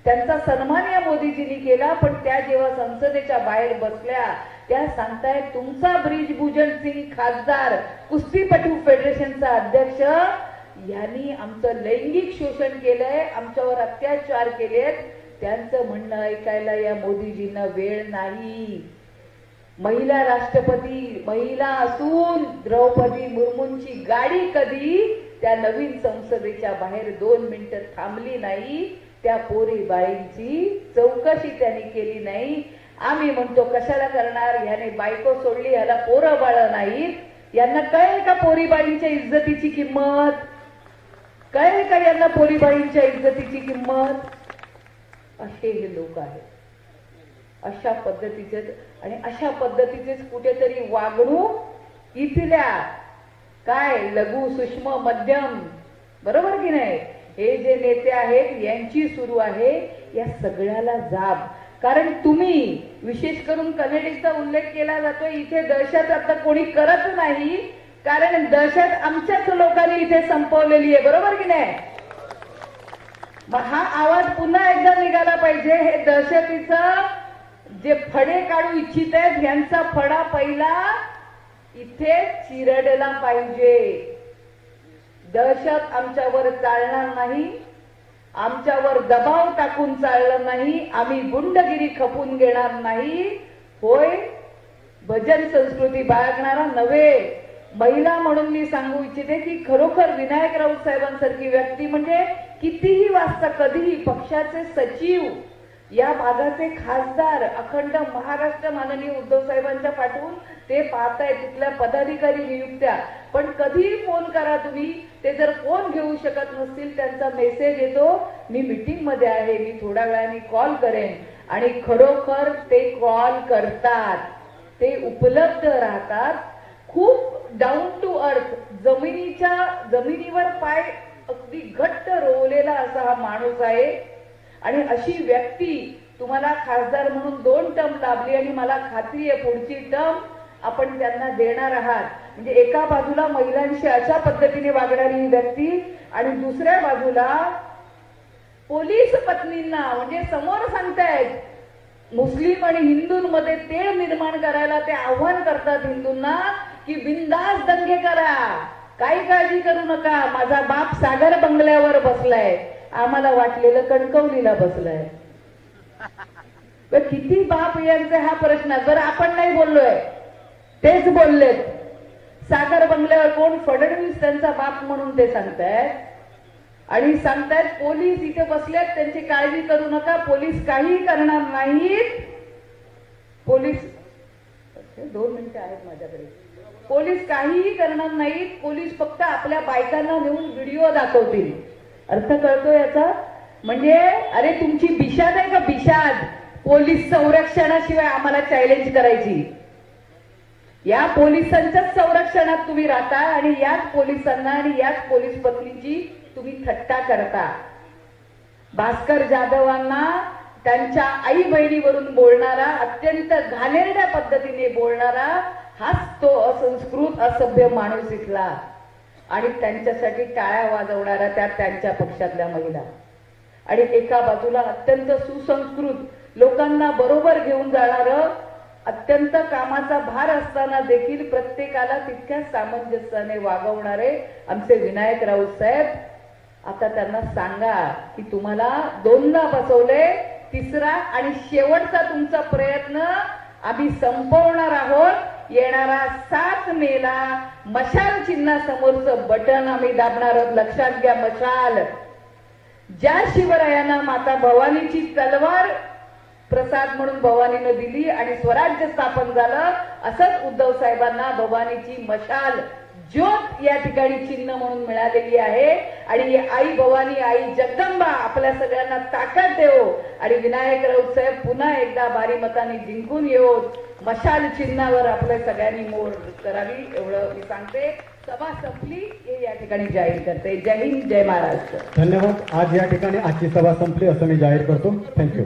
त्यांचा सन्मान या मोदीजींनी केला. पण त्या जेव्हा संसदेच्या बाहेर बसल्या त्या सांगतायत तुमचा ब्रिजभूषण सिंग खासदार, कुस्तीपटू फेडरेशनचा अध्यक्ष, यांनी आमचं लैंगिक शोषण केलंय, आमच्यावर अत्याचार केलेत. त्यांचं म्हणणं ऐकायला या मोदीजींना वेळ नाही. महिला राष्ट्रपती, महिला असून द्रौपदी मुर्मूंची गाडी कधी त्या नवीन संसदेच्या बाहेर 2 मिनिटं थांबली नाही. त्या पोरी बाळींची चौकशी त्यांनी केली नाही. आम्ही म्हणतो कशाला करणार, ह्याने बायको सोडली, ह्याला पोरं बाळ नाहीत. यांना कळेल का पोरी बाळींच्या इज्जतीची किंमत? कळेल का यांना पोरी बाळींच्या इज्जतीची किंमत? असे हे लोक आहेत. अशा पद्धतीचेच कुठेतरी वागणूक इथल्या काय लघु सूक्ष्म मध्यम, बरोबर की नाही, हे जे नेते आहेत यांची सुरू आहे. या सगळ्याला जाब कारण तुम्ही विशेष करून कनेडीचा उल्लेख केला जातो, इथे दहशत आता कोणी करत नाही, कारण दहशत आमच्याच लोकांनी इथे संपवलेली आहे, बरोबर की नाही? मग हा आवाज पुन्हा एकदा निघाला पाहिजे. हे दहशतीचं जे फडे काढू इच्छित आहेत यांचा फडा पहिला इथे चिरडला पाहिजे. दहशत आमच्यावर चालणार नाही, आमच्यावर दबाव टाकून चाललं नाही, आम्ही गुंडगिरी खपून घेणार नाही. होय, भजन संस्कृती बाळगणारा नव्हे. महिला म्हणून मी सांगू इच्छिते की खरोखर विनायक राऊत साहेबांसारखी व्यक्ती म्हणजे कितीही वाजता कधीही पक्षाचे सचिव, या भागाचे खासदार, अखंड महाराष्ट्र माननीय उद्धव साहेबांच्या पाठवून ते पाहताय, तिथल्या पदाधिकारी नियुक्त्या, पण कधीही फोन करा तुम्ही, ते जर फोन घेऊ शकत नसतील त्यांचा मेसेज येतो, मी मीटिंग मध्ये आहे, मी थोड्या वेळाने कॉल करेन, आणि खरोखर ते कॉल करतात, ते उपलब्ध राहतात. खूप डाऊन टू अर्थ, जमिनीवर पाय अगदी घट्ट रोवलेला असा हा माणूस आहे. आणि अशी व्यक्ती तुम्हाला खासदार म्हणून 2 टर्म लाभली, आणि मला खात्री आहे पुढची टर्म आपण त्यांना देणार आहात. म्हणजे एका बाजूला महिलांशी अशा पद्धतीने वागणारी ही व्यक्ती, आणि दुसऱ्या बाजूला पोलीस पत्नींना म्हणजे समोर सांगतायत मुस्लिम आणि हिंदूंमध्ये तेढ निर्माण करायला ते आव्हान करतात हिंदूंना की बिंदास दंगे करा, काही काळजी करू नका, माझा बाप सागर बंगल्यावर बसलाय, आम्हाला वाटलेलं कणकवलीला बसलाय. किती बाप यांचा हा प्रश्न. जर आपण नाही बोललोय, तेच बोललेत. सागर बंगल्यावर कोण? फडणवीस त्यांचा बाप म्हणून ते सांगतायत, आणि सांगतायत पोलीस इथे बसलेत, त्यांची काळजी करू नका, पोलीस काही करणार नाहीत. पोलीस 2 मिनिटं आहेत माझ्याकडे. पोलीस काहीही करणार नाहीत, पोलीस फक्त आपल्या बायकांना नेऊन व्हिडिओ दाखवतील. अर्थ कळतो याचा? म्हणजे अरे तुमची बिशाद आहे का बिशाद? पोलीस संरक्षणाशिवाय आम्हाला चॅलेंज करायची. या पोलिसांच्याच संरक्षणात तुम्ही राहता, आणि याच पोलिसांना आणि याच पोलीस पत्नीची तुम्ही थट्टा करता. भास्कर जाधवांना त्यांच्या आई बहिणीवरून बोलणारा, अत्यंत घाणेरड्या पद्धतीने बोलणारा हाच तो असंस्कृत असभ्य माणूस इथला, आणि त्यांच्यासाठी टाळ्या वाजवणाऱ्या त्या त्यांच्या पक्षातल्या महिला, आणि एका बाजूला अत्यंत सुसंस्कृत लोकांना बरोबर घेऊन जाणारं, अत्यंत कामाचा भार असताना देखील प्रत्येकाला तितक्याच सामंजस्याने वागवणारे आमचे विनायक राऊत साहेब. आता त्यांना सांगा की तुम्हाला 2दा बसवले, 3रा आणि शेवटचा तुमचा प्रयत्न आम्ही संपवणार आहोत. येणारा 7 मेला मशाल चिन्हासमोरचं बटन आम्ही दाबणार आहोत. लक्षात घ्या, मशाल. ज्या शिवरायांना माता भवानीची तलवार प्रसाद म्हणून भवानीनं दिली आणि स्वराज्य स्थापन झालं, असंच उद्धव साहेबांना भवानीची मशाल, ज्योत या ठिकाणी चिन्ह म्हणून मिळालेली आहे. आणि आई भवानी, आई जगदंबा आपल्या सगळ्यांना ताकद देवो, आणि विनायक राऊत साहेब पुन्हा एकदा भारी मताने जिंकून येऊन मशाल चिन्हावर आपल्या सगळ्यांनी मोर करावी, एवढं मी सांगते. सभा संपली हे या ठिकाणी जाहीर करते. जय हिंद, जय महाराष्ट्र. धन्यवाद. आज या ठिकाणी आजची सभा संपली असं मी जाहीर करतो. थँक्यू.